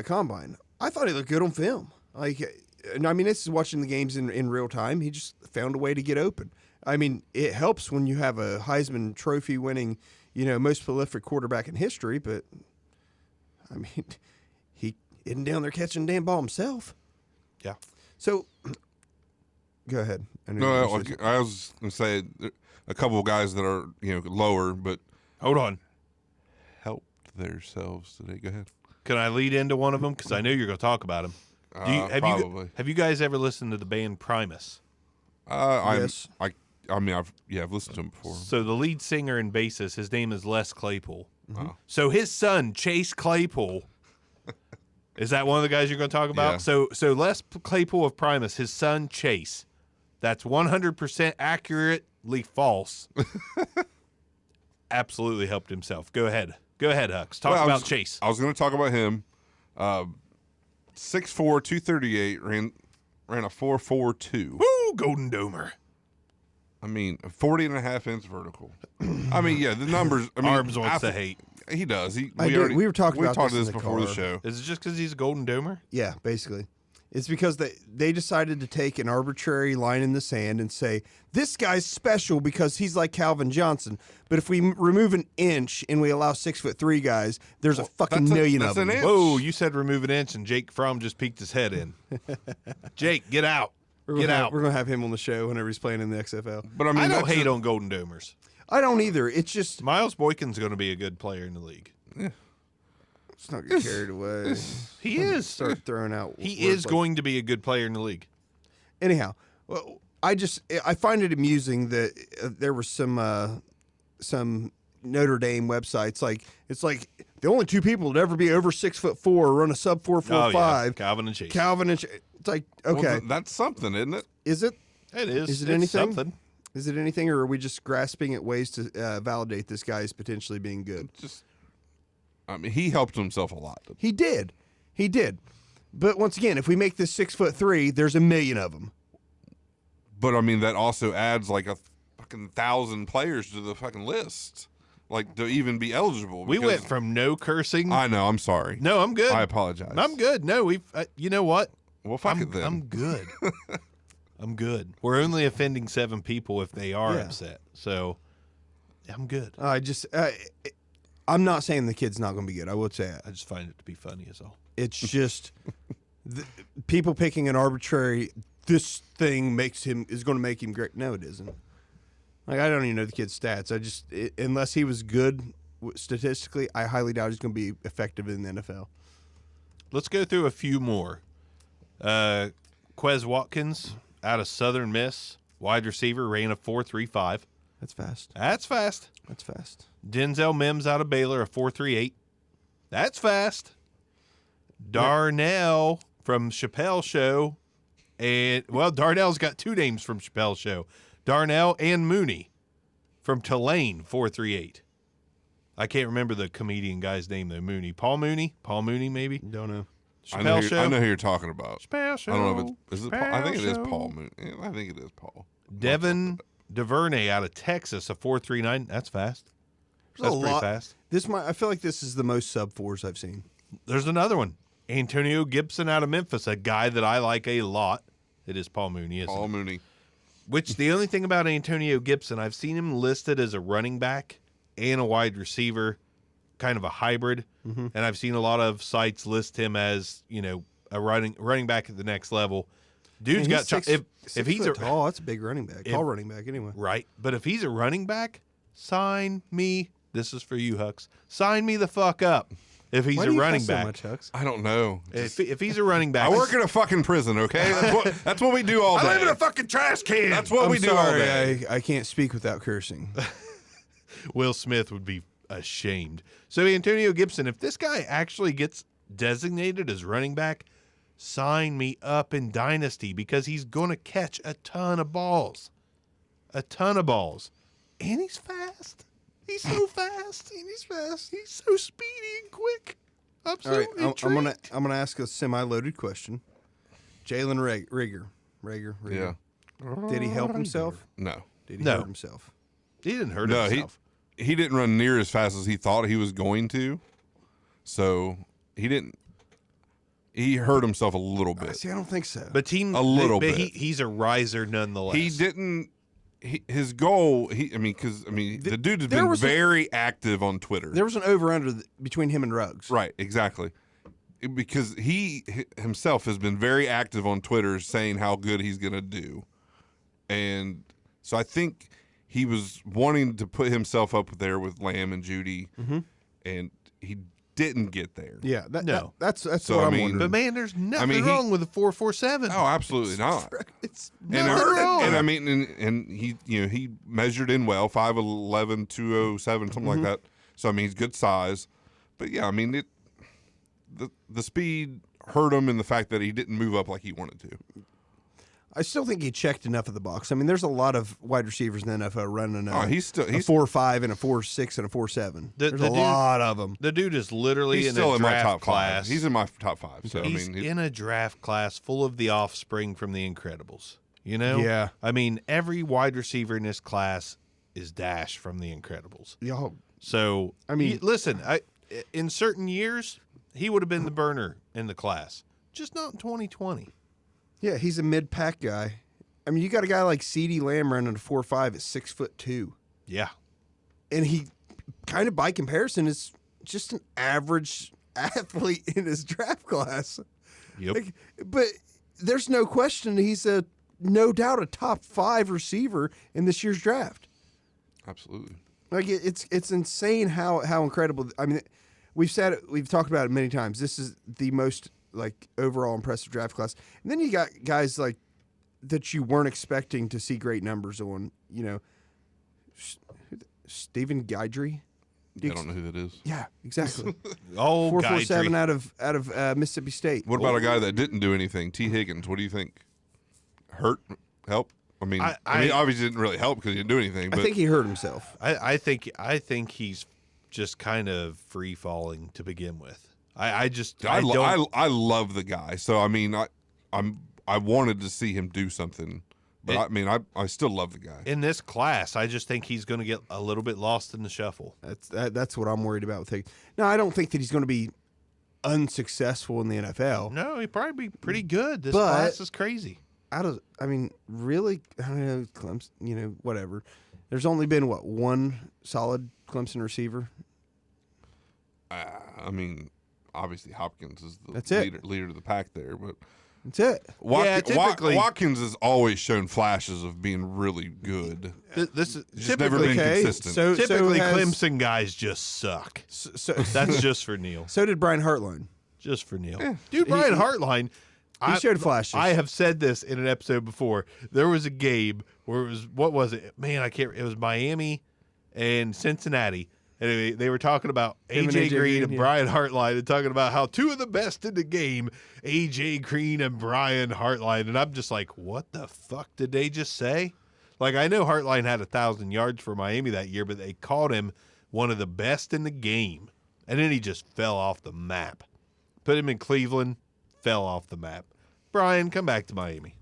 combine? I thought he looked good on film. And I mean, this is watching the games in real time. He just found a way to get open. I mean, it helps when you have a Heisman Trophy winning, most prolific quarterback in history, but, I mean, he isn't down there catching the damn ball himself. Yeah. So, go ahead. No, I was going to say a couple of guys that are lower, but Hold on. helped themselves today. Go ahead. Can I lead into one of them? Because I know you're going to talk about him. Probably. Have you guys ever listened to the band Primus? Yes. I've listened to him before. So the lead singer and bassist, his name is Les Claypool. Wow. So his son, Chase Claypool, is that one of the guys you're going to talk about? Yeah. So Les Claypool of Primus, his son Chase, that's 100% accurately false. Absolutely helped himself. Go ahead, Hux. Talk about Chase. I was going to talk about him. 6'4", 238, ran a 4.42. Woo, Golden Domer. I mean, 40.5 inch vertical. I mean, yeah, the numbers. I mean, Arms wants to hate. He does. We were talking about this in the before the car. show. Is it just because he's a Golden Domer? Yeah, basically. It's because they decided to take an arbitrary line in the sand and say, this guy's special because he's like Calvin Johnson. But if we remove an inch and we allow 6'3" guys, there's a fucking million of them. an inch. Whoa, you said remove an inch, and Jake Fromm just peeked his head in. Jake, get out. Get out. We're going to have him on the show whenever he's playing in the XFL. But I mean, I don't that's hate on Golden Domers. I don't either. It's just, Miles Boykin's going to be a good player in the league. let's not get carried away. He is. Start throwing out. He words is like- going to be a good player in the league. Anyhow, well, I find it amusing that there were some Notre Dame websites it's like the only two people to ever be over 6'4" or run a sub 4.45. Calvin and Chase. Calvin and it's like, okay, Well, that's something, isn't it? is it? It is. Is it It's anything? Something. Is it anything, or are we just grasping at ways to validate this guy as potentially being good? I mean, he helped himself a lot. He did. But once again, if we make this 6'3", there's a million of them. But I mean, that also adds like a fucking 1,000 players to the fucking list, like to even be eligible. We because- went from no cursing. I know. I'm sorry. No, I'm good. I apologize. I'm good. No, we've. You know what? Well, fuck it then. I'm good. I'm good. We're only offending 7 people if they are Yeah. upset. So, I'm good. I'm not saying the kid's not going to be good. I would say that. I just find it to be funny is all. It's just people picking an arbitrary. This thing is going to make him great. No, it isn't. Like, I don't even know the kid's stats. Unless he was good statistically, I highly doubt he's going to be effective in the NFL. Let's go through a few more. Quez Watkins out of Southern Miss, wide receiver, ran a 4.35. That's fast. That's fast. That's fast. Denzel Mims out of Baylor, a 4.38. That's fast. Darnell from Chappelle Show. And, well, Darnell's got 2 names from Chappelle Show. Darnell and Mooney from Tulane, 4.38. I can't remember the comedian guy's name, though. Mooney. Paul Mooney? Paul Mooney, maybe? Don't know. Chappelle Show? I know who you're talking about. Chappelle Show. I don't know if it's is it Paul? I think it is Chappelle Paul Show. Moon. Yeah, I think it is Paul. Devin DuVernay out of Texas, a 4.39. That's fast. That's pretty fast. I feel like this is the most sub fours I've seen. There's another one. Antonio Gibson out of Memphis, a guy that I like a lot. It is Paul Mooney, isn't Paul it? Mooney. Which the only thing about Antonio Gibson, I've seen him listed as a running back and a wide receiver, kind of a hybrid. And I've seen a lot of sites list him as, a running back at the next level. Dude's got if he's tall, that's a big running back. Tall running back anyway. right, but if he's a running back, sign me. This is for you, Hux. Sign me the fuck up. If he's Why a do you running fuss back, so much, Hux? I don't know. if he's a running back, I work in a fucking prison, okay? That's what we do all day. I live in a fucking trash can. That's what we I'm do all sorry, day. I can't speak without cursing. Will Smith would be ashamed. So Antonio Gibson, if this guy actually gets designated as running back, sign me up in Dynasty because he's going to catch a ton of balls. A ton of balls. And he's fast. He's so fast. And he's fast. He's so speedy and quick. I'm so All right, intrigued. I'm gonna ask a semi-loaded question. Jalen Rager. Yeah. Did he help himself? No. Did he No. hurt himself? He didn't hurt No, himself. he didn't run near as fast as he thought he was going to. So he didn't. He hurt himself a little bit. See, I don't think so. But A little bit. He's a riser nonetheless. He didn't. His goal. The dude has there been was a- very active on Twitter. there was an over/under between him and Ruggs. Right, exactly. Because he himself has been very active on Twitter saying how good he's going to do. And so I think he was wanting to put himself up there with Lamb and Judy, and he didn't get there. Yeah, No. that's So, what I I'm mean- wondering. But man, there's nothing he- wong with a 4.47. Oh, absolutely not. It's And, Nothing wrong. and I mean, and he, he measured in well, 5'11", 207, something like that. So I mean, he's good size. But yeah, I mean, the speed hurt him in the fact that he didn't move up like he wanted to. I still think he checked enough of the box. I mean, there's a lot of wide receivers in the NFL running He's still a 4.5 and a 4.6 and a 4.7. There's the a dude- lot of them. The dude is literally He's in still a in my draft top class. five. He's in my top five. So He's I mean, in a draft class full of the offspring from the Incredibles. You know? Yeah. I mean, every wide receiver in this class is Dash from the Incredibles. Y'all, So, I mean- listen, in certain years, he would have been the burner in the class, just not in 2020. yeah, he's a mid-pack guy. I mean, you got a guy like CeeDee Lamb running a 4.5 at 6'2", Yeah. and he kind of by comparison is just an average athlete in his draft class. Yep. Like, but there's no question he's no doubt a top 5 receiver in this year's draft. absolutely. Like it's insane how incredible. I mean, we've talked about it many times. This is the most like overall impressive draft class. And then you got guys like that you weren't expecting to see great numbers on. You know, Stephen Guidry. I don't know who that is. Yeah, exactly. Oh, 4.47 out of Mississippi State. What about a guy that didn't do anything? T. Higgins. What do you think? Hurt? Help? I mean, I- obviously didn't really help because he didn't do anything. But I think he hurt himself. I think he's just kind of free falling to begin with. I love the guy. So I mean, I wanted to see him do something, but I still love the guy. in this class, I just think he's going to get a little bit lost in the shuffle. That's what I'm worried about with Higgins. No, I don't think that he's going to be unsuccessful in the NFL. No, he'd probably be pretty good. This But- class is crazy. Really, I don't know, Clemson, whatever. There's only been one solid Clemson receiver. I mean, obviously Hopkins is the That's it. leader of the pack there, but That's it. typically- Watkins has always shown flashes of being really good. This is Just never been consistent. typically has- Clemson guys just suck. So, That's just for Neil. so did Brian Hartline. Just for Neil. Dude, Brian Hartline. He showed flashes. I have said this in an episode before. There was a game where it was, what was it? Man, I can't. It was Miami and Cincinnati. And they were talking about Him and AJ Green and yeah. Brian Hartline and talking about how two of the best in the game, AJ Green and Brian Hartline. And I'm just like, what the fuck did they just say? Like, I know Hartline had 1,000 yards for Miami that year, but they called him one of the best in the game. And then he just fell off the map. Put him in Cleveland, fell off the map. Brian, come back to Miami.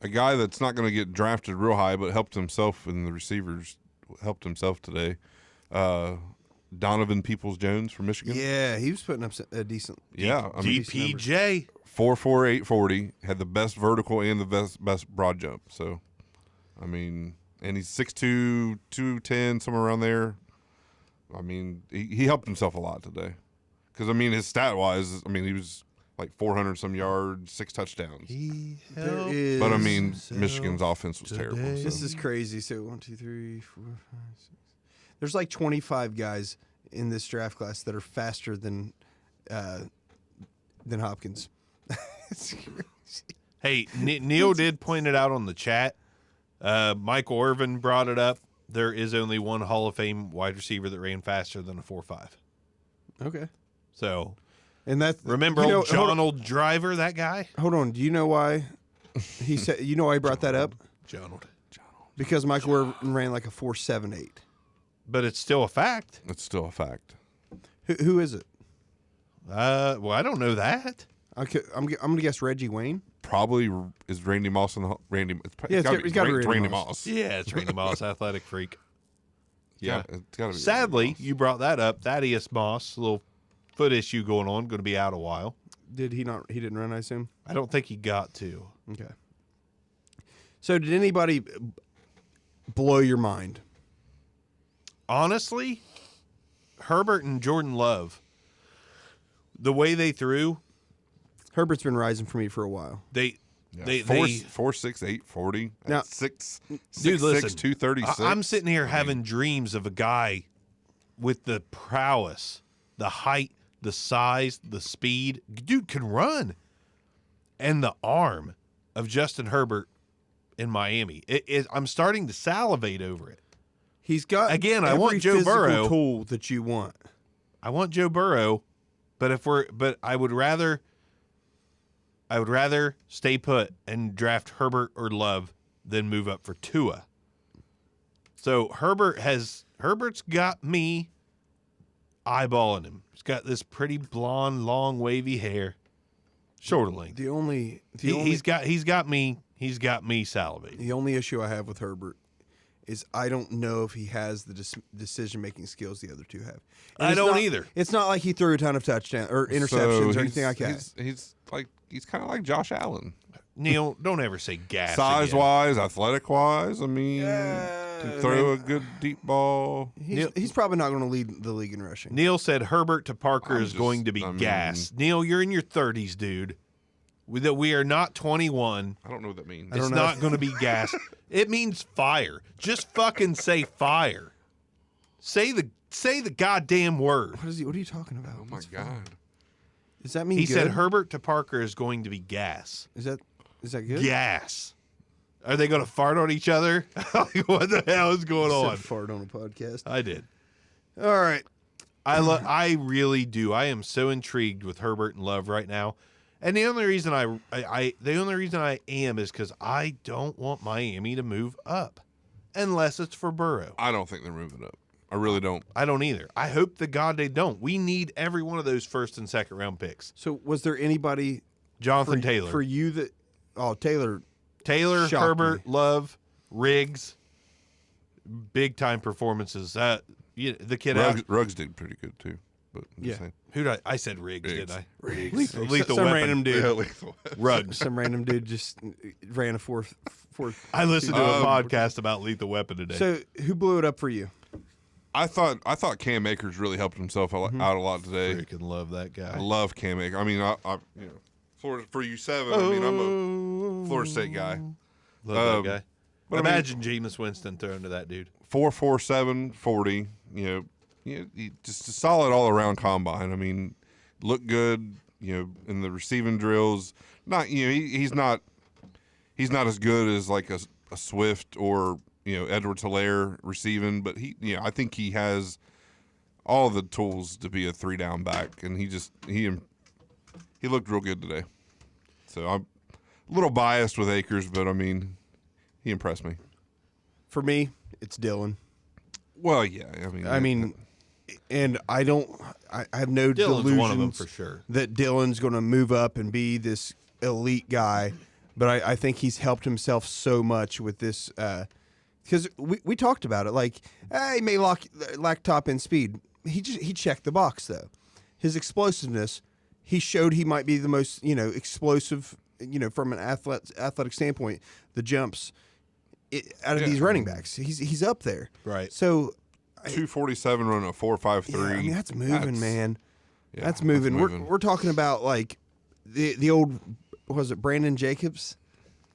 A guy that's not going to get drafted real high, but helped himself in the receivers, helped himself today. Donovan Peoples-Jones from Michigan. Yeah, he was putting up a decent. Yeah, I mean, DPJ. 4.4, 840, had the best vertical and the best broad jump. So, I mean, and he's 6'2", 210, somewhere around there. I mean, he helped himself a lot today. Because, I mean, his stat-wise, I mean, he was like 400-some yards, 6 touchdowns. There is. But, I mean, Michigan's offense was terrible. So. This is crazy. So 1, 2, 3, 4, 5, 6. There's like 25 guys in this draft class that are faster than Hopkins. It's crazy. Hey, Neil did point it out on the chat. Michael Irvin brought it up. There is only one Hall of Fame wide receiver that ran faster than a 4.5. Okay. So, and that's remember old Donald Driver, that guy? Hold on. Do you know why he said? You know why he brought that up? Donald. Because Michael Irvin ran like a 4.78. But it's still a fact. It's still a fact. Who is it? Well, I don't know that. I'm gonna guess Reggie Wayne. Probably is Randy Moss in the Randy. Yeah, it's gotta be Randy Moss. Moss. Yeah, it's Randy Moss, athletic freak. Yeah. It's gotta be Sadly, Randy Moss. you brought that up. Thaddeus Moss, a little foot issue going on, going to be out a while. Did he not? He didn't run, I assume. I don't think he got to. Okay. So did anybody blow your mind? Honestly, Herbert and Jordan Love, the way they threw, Herbert's been rising for me for a while. they 4.6, 840. Now- 6'6", listen, 236. I'm sitting here having dreams of a guy with the prowess, the height, the size, the speed. Dude can run. And the arm of Justin Herbert in Miami. I'm starting to salivate over it. He's got Again, I every want Joe physical Burrow. tool that you want. I want Joe Burrow, but I would rather stay put and draft Herbert or Love than move up for Tua. So Herbert's got me eyeballing him. He's got this pretty blonde, long, wavy hair, shorter length. He's got me salivating. The only issue I have with Herbert is I don't know if he has the decision-making skills the other two have. And I it's don't not- either. It's not like he threw a ton of touchdowns or interceptions or anything like that. He's kind of like Josh Allen. Neil, don't ever say gas. Size again. wise, athletic wise. I mean, can throw a good deep ball. He's probably not going to lead the league in rushing. Neil said Herbert to Parker I'm is going to be just- I mean- gas. Neil, you're in your 30s, dude. We are not 21. I don't know what that means. It's not going to be gas. It means fire. Just fucking say fire. Say the goddamn word. What are you talking about? Oh my God. Does that mean He good? said Herbert to Parker is going to be gas. Is that good? Gas. Are they going to fart on each other? What the hell is going Said on? fart on a podcast. I did. All right. I really do. I am so intrigued with Herbert and Love right now. And the only reason I am is because I don't want Miami to move up, unless it's for Burrow. I don't think they're moving up. I really don't. I don't either. I hope to God they don't. We need every one of those first and second round picks. So was there anybody Jonathan Taylor, for you that? Oh, Taylor. Taylor, shocked Herbert, me. Love, Riggs, big time performances. The kid out. Ruggs did pretty good too. But I'm just saying. Who did I said Riggs, Riggs. didn't I? Riggs. Lethal Some weapon. random dude. Yeah, lethal. Ruggs. Some random dude just ran a fourth. I listened to a podcast about Lethal Weapon today. So who blew it up for you? I thought Cam Akers really helped himself out a lot today. freaking love that guy. I love Cam Akers. I mean, I Florida for U7. I mean, I'm a Florida State guy. Love that guy. but I mean- Imagine Jameis Winston throwing to that dude. 4.47 40. Just a solid all around combine. I mean, looked good. In the receiving drills. Not he's not as good as like a Swift or Edwards Hilaire receiving, but I think he has all the tools to be a 3-down back, and he looked real good today. So I'm a little biased with Akers, but I mean, he impressed me. For me, it's Dylan. Well, yeah, I mean, and I have no Dylan's delusions one of them for sure. that Dylan's going to move up and be this elite guy. But I think he's helped himself so much with this because we talked about it. Like, he may lack top end speed. he checked the box though. His explosiveness, he showed he might be the most explosive. From an athletic standpoint, the jumps out of these running backs, he's up there. Right. So 247 running a 4.53. yeah, I mean, that's moving, man. Yeah, that's moving. We're talking about like the old, was it Brandon Jacobs?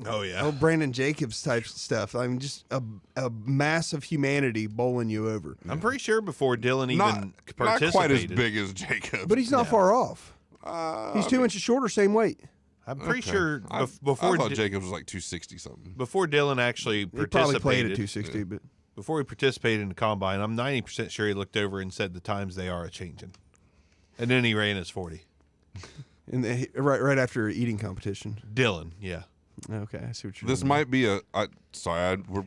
Oh yeah. Oh, Brandon Jacobs type stuff. I mean, just a mass of humanity bowling you over. I'm pretty sure before Dylan even Not participated. quite as big as Jacob. But he's not far off. He's 2 inches shorter, same weight. I'm pretty Okay. sure before I thought Jacobs was like 260 something. before Dylan actually He probably participated, played at 260, but before he participated in the combine, I'm 90% sure he looked over and said the times they are a changing, and then he ran his 40. right after eating competition. Dylan, yeah. Okay, I see what you're This doing. might be went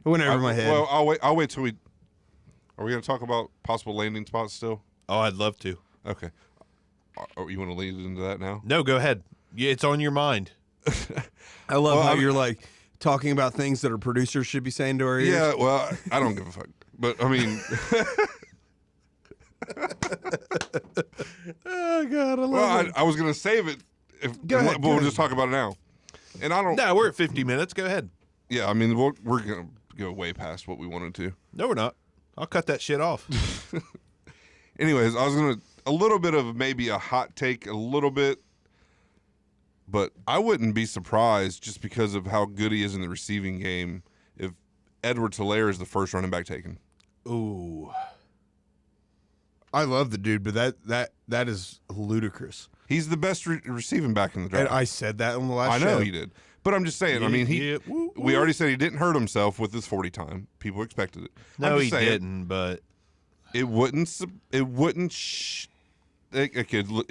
over my head. Well, I'll wait till we. Are we going to talk about possible landing spots still? Oh, I'd love to. Okay. You want to lead into that now? No, go ahead. Yeah, it's on your mind. I love Well, how I mean- you're like talking about things that our producers should be saying to our ears. Yeah. Well, I don't give a fuck. But I mean, Oh God, I love well, it. I was going to save it. Go ahead, but go we'll ahead. just talk about it now. And I don't. No, we're at 50 minutes. Go ahead. Yeah. I mean, we're going to go way past what we wanted to. No, we're not. I'll cut that shit off. Anyways, I was going to a little bit of maybe a hot take, a little bit. But I wouldn't be surprised just because of how good he is in the receiving game if Edwards-Helaire is the first running back taken. Ooh. I love the dude, but that is ludicrous. He's the best receiving back in the draft. And I said that on the last I know show. he did. But I'm just saying, I mean, Yeah, woo, we already said he didn't hurt himself with his 40 time. People expected it. I'm No, just he saying, didn't, but It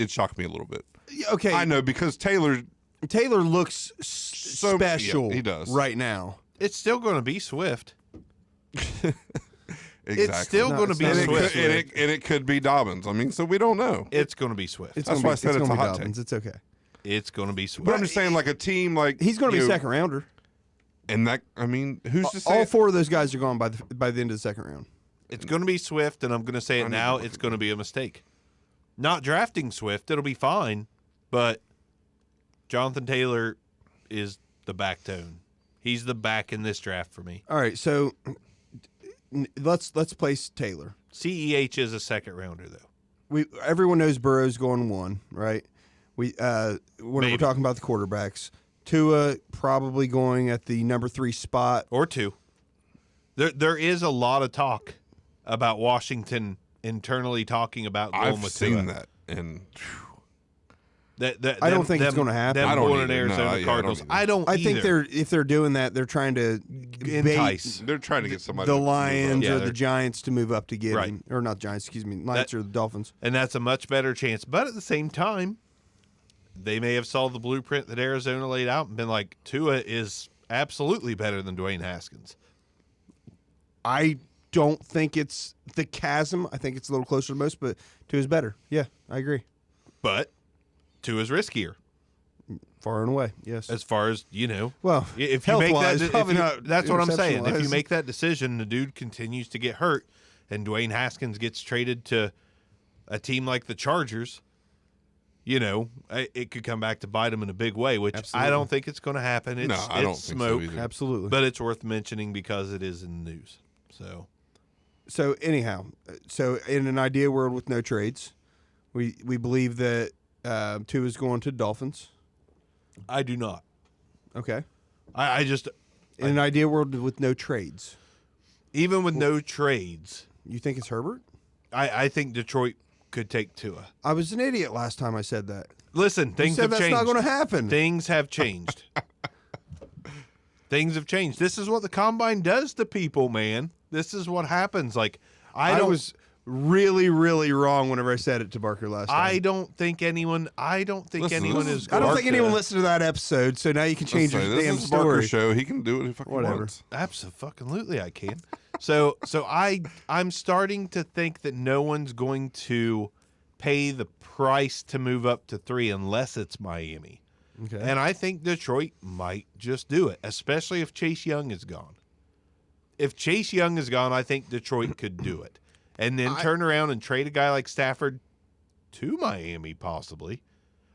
shocked me a little bit. Yeah, okay, I know because Taylor looks So- special. yeah, he does. right now. it's still going to be Swift. exactly. still No, gonna it's be not and Swift. it could be Dobbins. I mean, so we don't know. It's going to be Swift. It's That's gonna why be, I said it's it's gonna a be hot take. Dobbins. It's okay. It's going to be Swift. But I'm just saying, like a team like He's going to be a you know, second rounder. And that, I mean, who's to say? All four of those guys are gone by the end of the second round. It's going to be Swift, and I'm going to say I it need now. to look It's at going to be a mistake. Not drafting Swift, it'll be fine, but Jonathan Taylor is the back tone. He's the back in this draft for me. All right, so let's place Taylor. CEH is a second rounder, though. Everyone knows Burrow's going 1, right? When we're Maybe. talking about the quarterbacks, Tua probably going at the number 3 spot. Or 2. There is a lot of talk about Washington internally talking about going I've with seen Tua. that, and I don't think it's gonna happen. Them I don't going in either. No, Arizona I Cardinals. don't I don't. I think either. if they're doing that, they're trying to entice. they're trying to get somebody the to move up. Lions Yeah, or they're- the Giants to move up to get Right. him. Or not Giants, excuse me. Lions or the Dolphins. And that's a much better chance. But at the same time, they may have saw the blueprint that Arizona laid out and been like, Tua is absolutely better than Dwayne Haskins. I don't think it's the chasm. I think it's a little closer to most, but Tua's better. Yeah, I agree. But Tua's riskier Far and away, yes. as far as, Well, if you make that, health-wise, if probably you- not that's what I'm saying. If you interception-wise. make that decision, the dude continues to get hurt, and Dwayne Haskins gets traded to a team like the Chargers, it could come back to bite him in a big way, which I Absolutely. don't think it's going to happen. It's, No, I don't it's think smoke, so either. Absolutely. but it's worth mentioning because it is in the news. So anyhow, in an ideal world with no trades, we believe that Tua's going to Dolphins. I do not. Okay. I just, In an ideal world with no trades, even with no trades, you think it's Herbert? I think Detroit could take Tua. I was an idiot last time I said that. Listen, You things said have that's changed. not going to happen. Things have changed. Things have changed. This is what the combine does to people, man. This is what happens. Like I was really, really wrong whenever I said it to Barker last time. I don't think anyone Listen, anyone this is. is- I don't going think to- anyone listened to that episode, so now you can change your This damn is Barker's story. show. He can do what he fucking Whatever. wants. Absolutely, I can. So I'm starting to think that no one's going to pay the price to move up to 3 unless it's Miami. Okay. And I think Detroit might just do it, especially if Chase Young is gone. If Chase Young is gone, I think Detroit could do it. and then turn around and trade a guy like Stafford to Miami, possibly.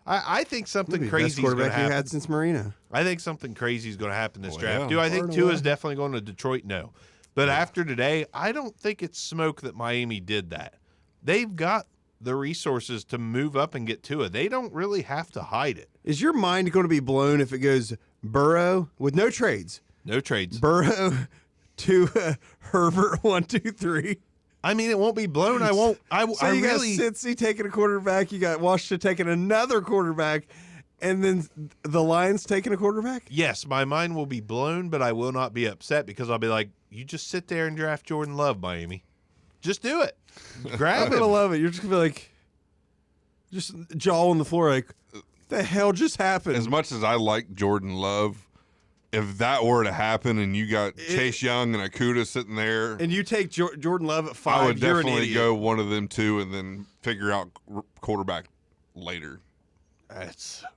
I think something Maybe crazy best is going to quarterback you happen. had since Marino. I think something crazy is going to happen this draft. yeah. Do I think Far and Tua's away. definitely going to Detroit? No. But after today, I don't think it's smoke that Miami did that. They've got the resources to move up and get Tua. They don't really have to hide it. Is your mind going to be blown if it goes Burrow with no trades? No trades. Burrow to Herbert 1, 2, 3. I mean, it won't be blown. I won't. I You really. got Cincy taking a quarterback. You got Washington taking another quarterback, and then the Lions taking a quarterback. Yes, my mind will be blown, but I will not be upset because I'll be like, you just sit there and draft Jordan Love, Miami. Just do it. Grab I'm gonna him. love it. You're just gonna be like, just jaw on the floor, like, the hell just happened? As much as I like Jordan Love, if that were to happen and you got Chase Young and Okuda sitting there, and you take Jordan Love at 5, I would you're an definitely idiot. go one of them two and then figure out quarterback later.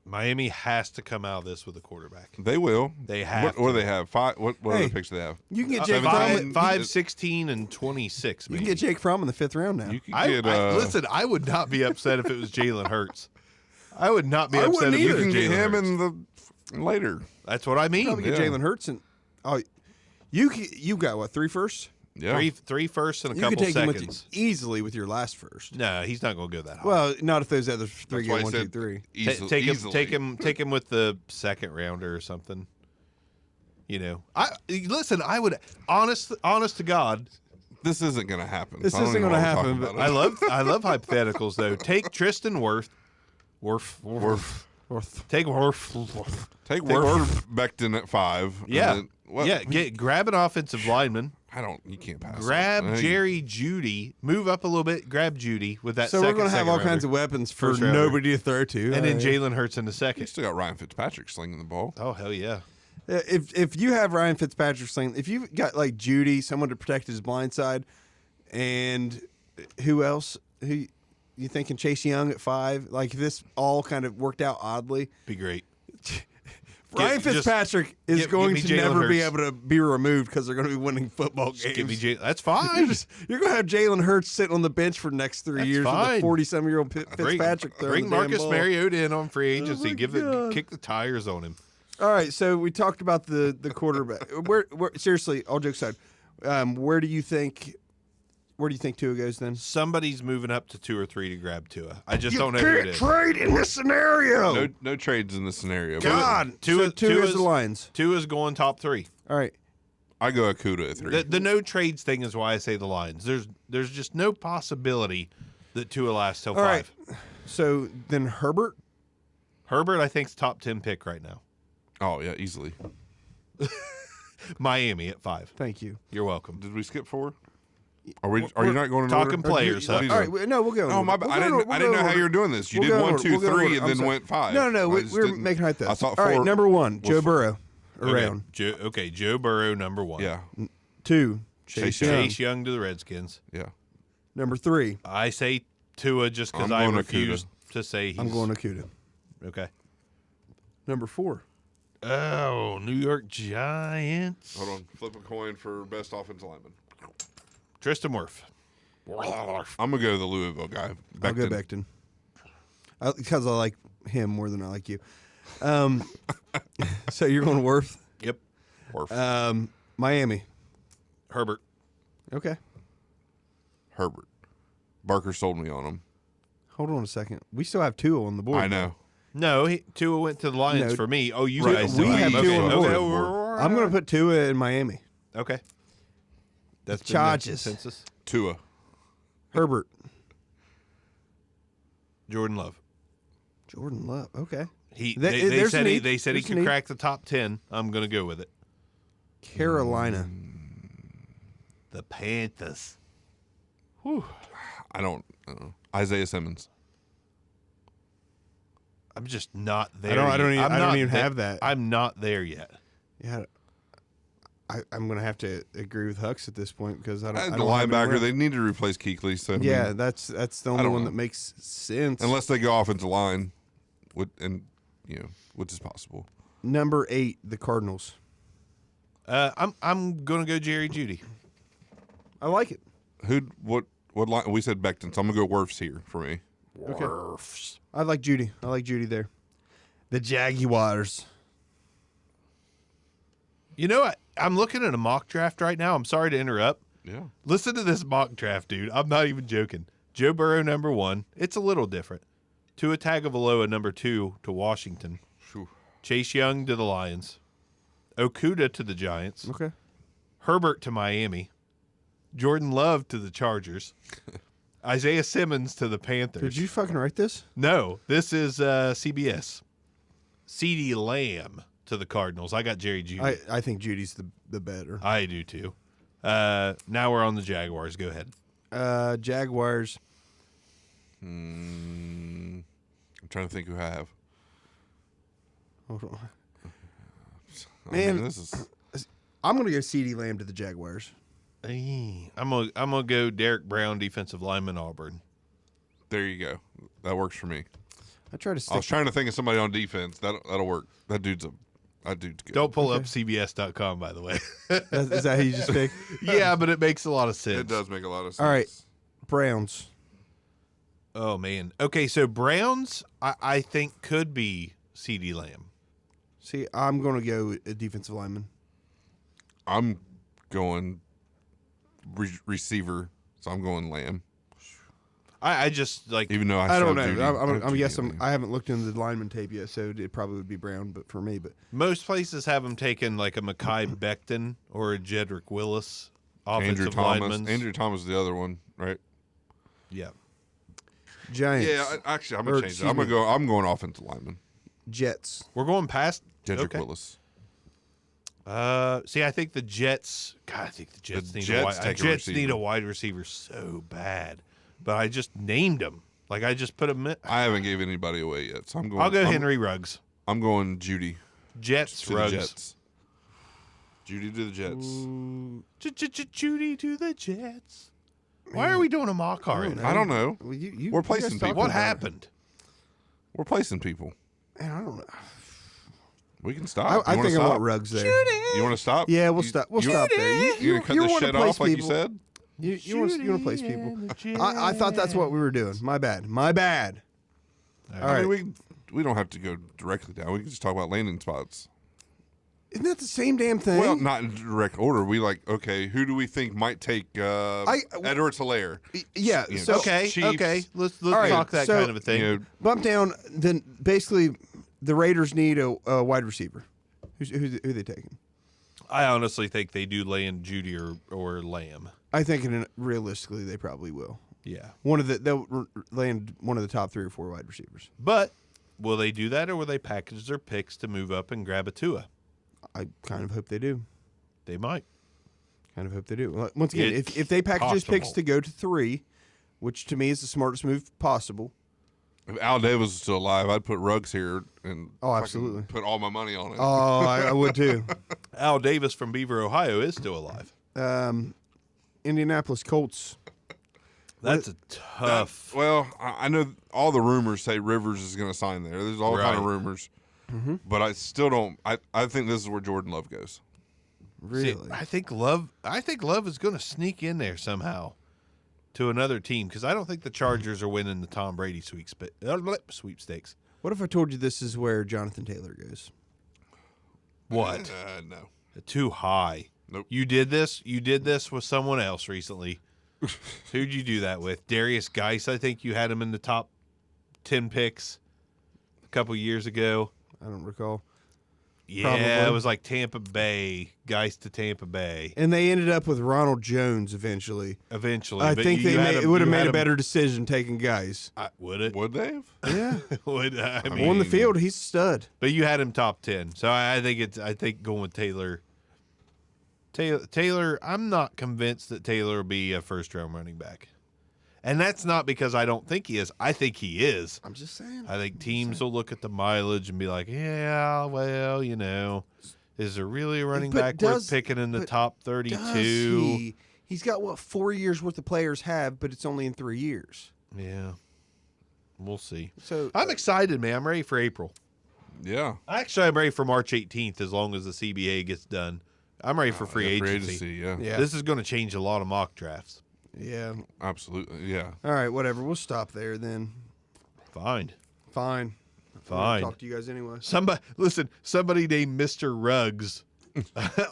Miami has to come out of this with a quarterback. They will. They have What do to. they have? 5. What Hey, other picks do they have? You can get Jake 17. Fromm. 5, 16, and 26. You Maybe. can get Jake Fromm in the 5th round now. You can I, get. listen, I would not be upset if it was Jalen Hurts. I would not be I upset wouldn't if you it either. was can get Jalen him Hurts. in the later. That's what I mean. Probably get Yeah. Jalen Hurts, and you got what, 3 firsts? Yeah. Three firsts and a You couple could take him seconds. easily with your last first. No, he's not going to go that high. Well, not if those other 3 That's go why I 1, 2, said 3. take him with the second rounder or something. You know, I would honest to God. This isn't going to happen. This so I don't isn't even gonna wanna talk happen, about but it. I love hypotheticals though. Take Tristan Wirth. Take Wirth. Take Worth Becton at 5. and Yeah, then- well, grab an offensive lineman. You can't pass. Grab it. Jerry Judy. Move up a little bit. Grab Judy with that. So we're going to have all kinds of weapons, weapons for First rounder. nobody to throw to. and then Uh, Jalen Hurts in the You second. still got Ryan Fitzpatrick slinging the ball. Oh hell yeah! If you have Ryan Fitzpatrick sling, if you've got like Judy, someone to protect his blind side, and who else? Who you thinking Chase Young at 5? Like this all kind of worked out oddly. Be great. Ryan just Fitzpatrick is give going me to Jalen never be Hurts. able to be removed because they're going to be winning football Just games. give me That's fine. You're going to have Jalen Hurts sitting on the bench for the next 3 That's years with fine. a 40-some-year-old Fitzpatrick throwing Bring the damn Marcus ball. Mariota in on free agency. my Kick the tires on him. All right, so we talked about the quarterback. where seriously, all jokes aside, where do you think Tua goes then? Somebody's moving up to 2 or 3 to grab Tua. I just don't know who it is. trade in this scenario. No trades in this scenario. but God, Tua- so Tua is Tua's- the Lions. Tua's going top 3. All right, I go Okuda at 3. The no trades thing is why I say the Lions. There's just no possibility that Tua lasts till all 5. right. So then Herbert. Herbert, I think, is top 10 pick right now. Oh yeah, easily. Miami at 5. Thank you. You're welcome. Did we skip 4? Are you not going in talking order? players, huh? What are you All doing? right, no, we'll go. in Oh order. my bad! We'll I go in didn't. order. I We'll didn't go know in how order. you were doing this. You We'll did go in 1, order. 2, We'll go in 3, order. and I'm then sorry. went 5. No, I just we're didn't- making height this. I thought All 4. right, number 1, Joe was- Burrow around. Joe Burrow, number 1. Yeah, 2, Chase Young. Chase Young to the Redskins. yeah. Number 3, I say Tua just because I'm I going refuse to say he's. I'm going Okuda. Okay. Number 4, Oh, New York Giants. Hold on. Flip a coin for best offensive lineman. Tristan Wirth. I'm gonna go to the Louisville guy. I'll go Becton. Becton. Because I like him more than I like you. So you're going Worth. Yep. Worf. Miami. Herbert. Okay. Herbert. Barker sold me on him. Hold on a second. We still have 2 on the board. I know. No, Tua went to the Lions No, for me. Oh, you Tua- guys we still have him. Tua Okay, on okay. board. I'm going to put Tua in Miami. Okay. That's been the Charges. consensus. Tua. Herbert. Jordan Love. Jordan Love. Okay. They there's a said need. they said he There's a could need. crack the top 10. I'm going to go with it. Carolina. The Panthers. I don't know. Isaiah Simmons. I'm just not there. I don't yet. even not have that. I'm not there yet. Yeah. I'm going to have to agree with Hux at this point because I don't. I The don't have linebacker, anyone. they need to replace Kuechly. So I Yeah, mean, that's the only don't one know. that makes sense. unless they go offensive line, which is possible. Number 8, the Cardinals. I'm going to go Jerry Judy. I like it. What what line? We said Becton, so I'm gonna go Wirfs here for me. Wirfs. I like Judy. I like Judy there. The Jaguars. You know what? I'm looking at a mock draft right now. I'm sorry to interrupt. Yeah. Listen to this mock draft, dude. I'm not even joking. Joe Burrow, number 1. It's a little different. Tua Tagovailoa, number 2 to Washington. Phew. Chase Young to the Lions. Okuda to the Giants. Okay. Herbert to Miami. Jordan Love to the Chargers. Isaiah Simmons to the Panthers. Did you fucking write this? No, this is CBS. CeeDee Lamb to the Cardinals. I got Jerry Jeudy. I think Judy's the better. I do too. Now we're on the Jaguars. Go ahead. Jaguars. I'm trying to think who I have. Hold on. I mean, Man. this is I'm gonna go CeeDee Lamb to the Jaguars. I'm gonna go Derek Brown, defensive lineman, Auburn. there. You go. That works for me. I try to I stick. was trying to think of somebody on defense. That'll work. That dude's good. Don't pull up CBS.com, by the way. Is that who you just picked? Yeah, but it makes a lot of sense. It does make a lot of sense. All right. Browns. Oh man. Okay, so Browns, I think could be CeeDee Lamb. See, I'm gonna go a defensive lineman. I'm going receiver, so I'm going Lamb. I just like. Even though I don't saw Judy. know. I'm Judy guessing. Lamb. I haven't looked into the lineman tape yet, so it probably would be Brown. But for me, Most places have them taking like a Mekhi Becton or a Jedrick Willis, Andrew offensive Thomas. linemen. Andrew Thomas is the other one, right? Yeah. Giants. Yeah. Actually, I'm Or, gonna change it. excuse I'm gonna me. go. I'm going offensive lineman. Jets. We're going past Jedrick okay. Willis. See, I think the Jets. God, I think the Jets The need Jets a take a Jets receiver. need a wide receiver so bad, but I just named him. Like I just put him. I haven't gave anybody away yet, so I'm going. I'll go I'm, Henry Ruggs. I'm going Judy Jets to Ruggs. the Jets. Judy to the Jets. Judy to the Jets. Why are we doing a mock already? I don't know. Well, We're placing you guys talk people. What about it. happened? We're placing people. Man, I don't know. We can stop. I You wanna think I stop? want Ruggs there. You want to stop? Yeah, we'll You- stop. We'll you- stop there. You gonna cut the wanna shit place off like you people. said? You want to place people. I thought that's what we were doing. My bad. My bad. All I right. mean, we don't have to go directly down. We can just talk about landing spots. Isn't that the same damn thing? Well, not in direct order. We like, okay, who do we think might take Edwards Hilaire? Yeah. You know, So Okay, Chiefs. okay. Let's right, talk that so- kind of a thing. You know, bump down. Then basically, the Raiders need a wide receiver. Who they taking? I honestly think they do land Judy or Lamb. I think realistically they probably will. Yeah. They'll land one of the top 3 or 4 wide receivers. But will they do that or will they package their picks to move up and grab a Tua? I kind of hope they do. They might. Kind of hope they do. Well, once again, It's if they package his picks possible. to go to 3, which to me is the smartest move possible. if Al Davis was still alive, I'd put Ruggs here and Oh, fucking absolutely. put all my money on it. Oh, I would too. Al Davis from Beaver, Ohio is still alive. Indianapolis Colts. That's a tough. Well, I know all the rumors say Rivers is going to sign there. There's all kind of Right. rumors, but I still don't. I think this is where Jordan Love goes. Really? See, I think Love is going to sneak in there somehow to another team because I don't think the Chargers are winning the Tom Brady sweepstakes. What if I told you this is where Jonathan Taylor goes? What? No. Too high. Nope. You did this. You did this with someone else recently. Who'd you do that with? Darius Geis. I think you had him in the top 10 picks a couple years ago. I don't recall. Yeah, Probably. it was like Tampa Bay. Geis to Tampa Bay. And they ended up with Ronald Jones eventually. Eventually, I but think you they had him- would have you made had a him- better decision taking guys. Would it? Would they have? Yeah. Would I mean? On the field, he's a stud. But you had him top 10, so I think going with Taylor. Taylor, I'm not convinced that Taylor will be a first-round running back, and that's not because I don't think he is. I think he is. I'm just saying. I think teams will look at the mileage and be like, yeah, well, is there really a running But back worth picking in the but top 32? He's got, 4 years worth of players have, but it's only in 3 years. Yeah, we'll see. So I'm excited, man. I'm ready for April. Yeah. Actually, I'm ready for March 18th as long as the CBA gets done. I'm ready for free Yeah, agency. yeah. Yeah. This is going to change a lot of mock drafts. Yeah. Absolutely, yeah. All right, whatever. We'll stop there then. Fine. Fine. Fine. Talk to you guys anyway. Somebody named Mr. Ruggs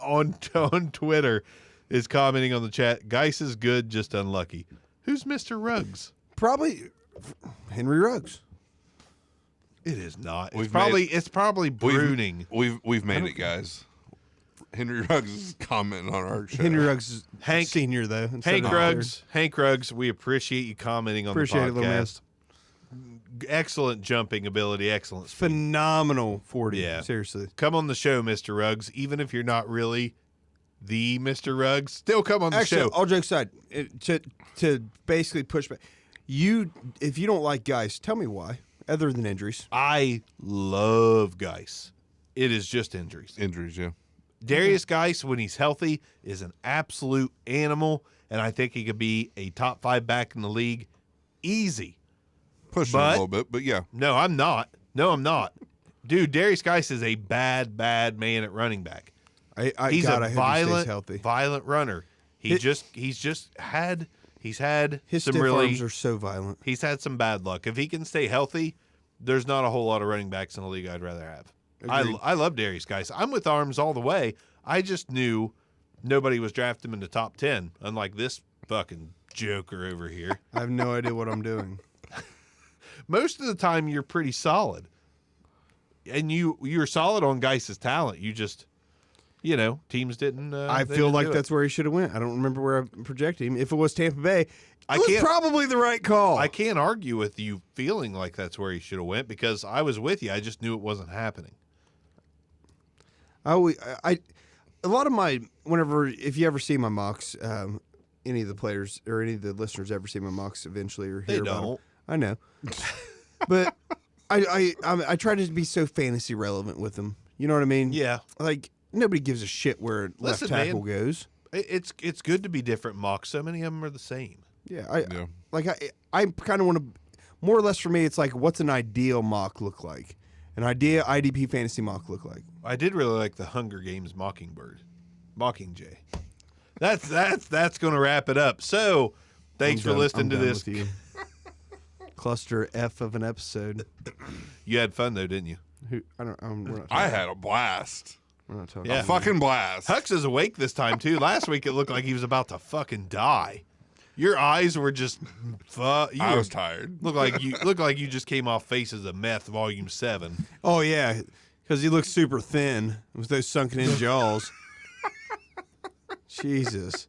on Twitter is commenting on the chat. Geis is good, just unlucky. Who's Mr. Ruggs? Probably Henry Ruggs. It is not. We've It's probably Bruning. We've made it, guys. Henry Ruggs is commenting on our show. Henry Ruggs is Hank- senior though. instead Hank of Ruggs. Hank Ruggs. We appreciate you commenting on Appreciate the it, little man. podcast. Excellent jumping ability. Excellent speed. Phenomenal 40. Yeah. Seriously. Come on the show, Mr. Ruggs. Even if you're not really the Mr. Ruggs, still come on the Actually, show. all jokes aside, to basically push back, if you don't like Geis, tell me why. Other than injuries, I love Geis. It is just injuries. Injuries, yeah. Darius Geis, when he's healthy, is an absolute animal, and I think he could be a top 5 back in the league easy. Pushing it But- a little bit, but yeah. No, I'm not. Dude, Darius Geis is a bad man at running back. I He's God, I a hope he stays violent, healthy. violent runner. He's had His some stiff really arms are so violent. he's had some bad luck. If he can stay healthy, there's not a whole lot of running backs in the league I'd rather have. Agreed. I love Darius Geis. I'm with Arms all the way. I just knew nobody was drafting him in the top 10, unlike this fucking joker over here. I have no idea what I'm doing. Most of the time, you're pretty solid, and you're solid on Geis's talent. You just, teams didn't. I they feel didn't like do that's where he should have went. I don't remember where I projected him. If it was Tampa Bay, I it was can't- probably the right call. I can't argue with you feeling like that's where he should have went because I was with you. I just knew it wasn't happening. A lot of my if you ever see my mocks, any of the players or any of the listeners ever see my mocks eventually or They hear about them. don't. I know, but I try to be so fantasy relevant with them. You know what I mean? Yeah. Like nobody gives a shit where Listen, left tackle man. goes. It's good to be different mocks. So many of them are the same. Yeah, Yeah. I kind of want to, more or less for me, it's like what's an ideal mock look like? An idea IDP fantasy mock look like? I did really like the Hunger Games Mockingjay. That's going to wrap it up. So, thanks for listening to this. Cluster F of an episode. You had fun though, didn't you? We're not I had a blast. we're not talking. Yeah. A fucking blast. Hux is awake this time too. Last week it looked like he was about to fucking die. Your eyes were just I was tired. Look like you just came off Faces of Meth Volume 7. Oh yeah, because he looks super thin with those sunken in jaws. Jesus,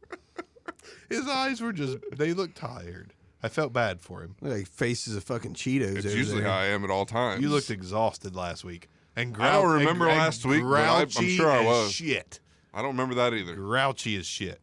His eyes were they looked tired. I felt bad for him. look like faces of fucking Cheetos. It's over usually there. how I am at all times. You looked exhausted last week. And I don't remember and last week, but I'm grouchy sure I as was. Shit. I don't remember that either. Grouchy as shit.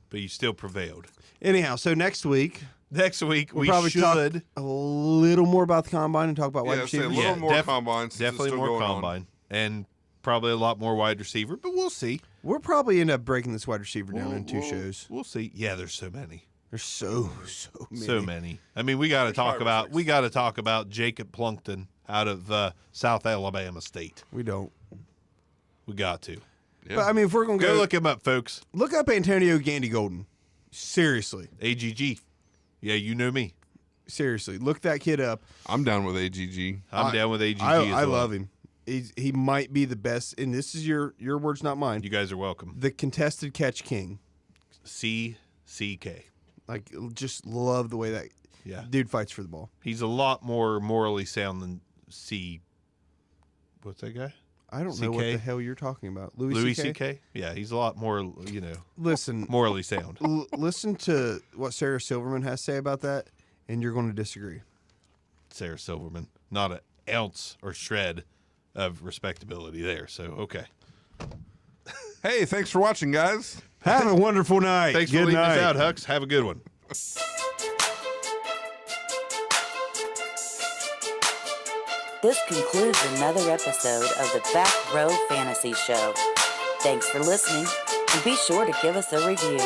But you still prevailed. Anyhow, so next week Next week we'll we probably talk should a little more about the combine and talk about wide Yeah, say a receivers. little more def- combine. Since it's definitely still more going on. combine and probably a lot more wide receiver, but we'll see. We'll probably end up breaking this wide receiver down in two We'll- shows. We'll see. Yeah, there's so many. There's so many. So many. I mean, we got to talk 5 or about 6. we got to talk about Jacob Plunkton out of South Alabama State. We don't. We got to Yeah. But I mean, if we're gonna go go look him up, folks. look up Antonio Gandy Golden. Seriously, AGG. Yeah, you know me. seriously, look that kid up. I'm down with AGG. I'm down with AGG. I as well. love him. He might be the best, and this is your words, not mine. You guys are welcome. The contested catch king. CCK. Like, just love the way that Yeah. dude fights for the ball. He's a lot more morally sound than C. What's that guy? I don't know what CK? the hell you're talking about. Louis C.K.? C.K. Yeah, he's a lot more, Listen, morally sound. listen to what Sarah Silverman has to say about that, and you're going to disagree. Sarah Silverman. Not an ounce or shred of respectability there. So, okay. Hey, thanks for watching, guys. Have a wonderful night. Thanks for Good leading night. us out, Hux. Have a good one. This concludes another episode of the Back Row Fantasy Show. Thanks for listening, and be sure to give us a review.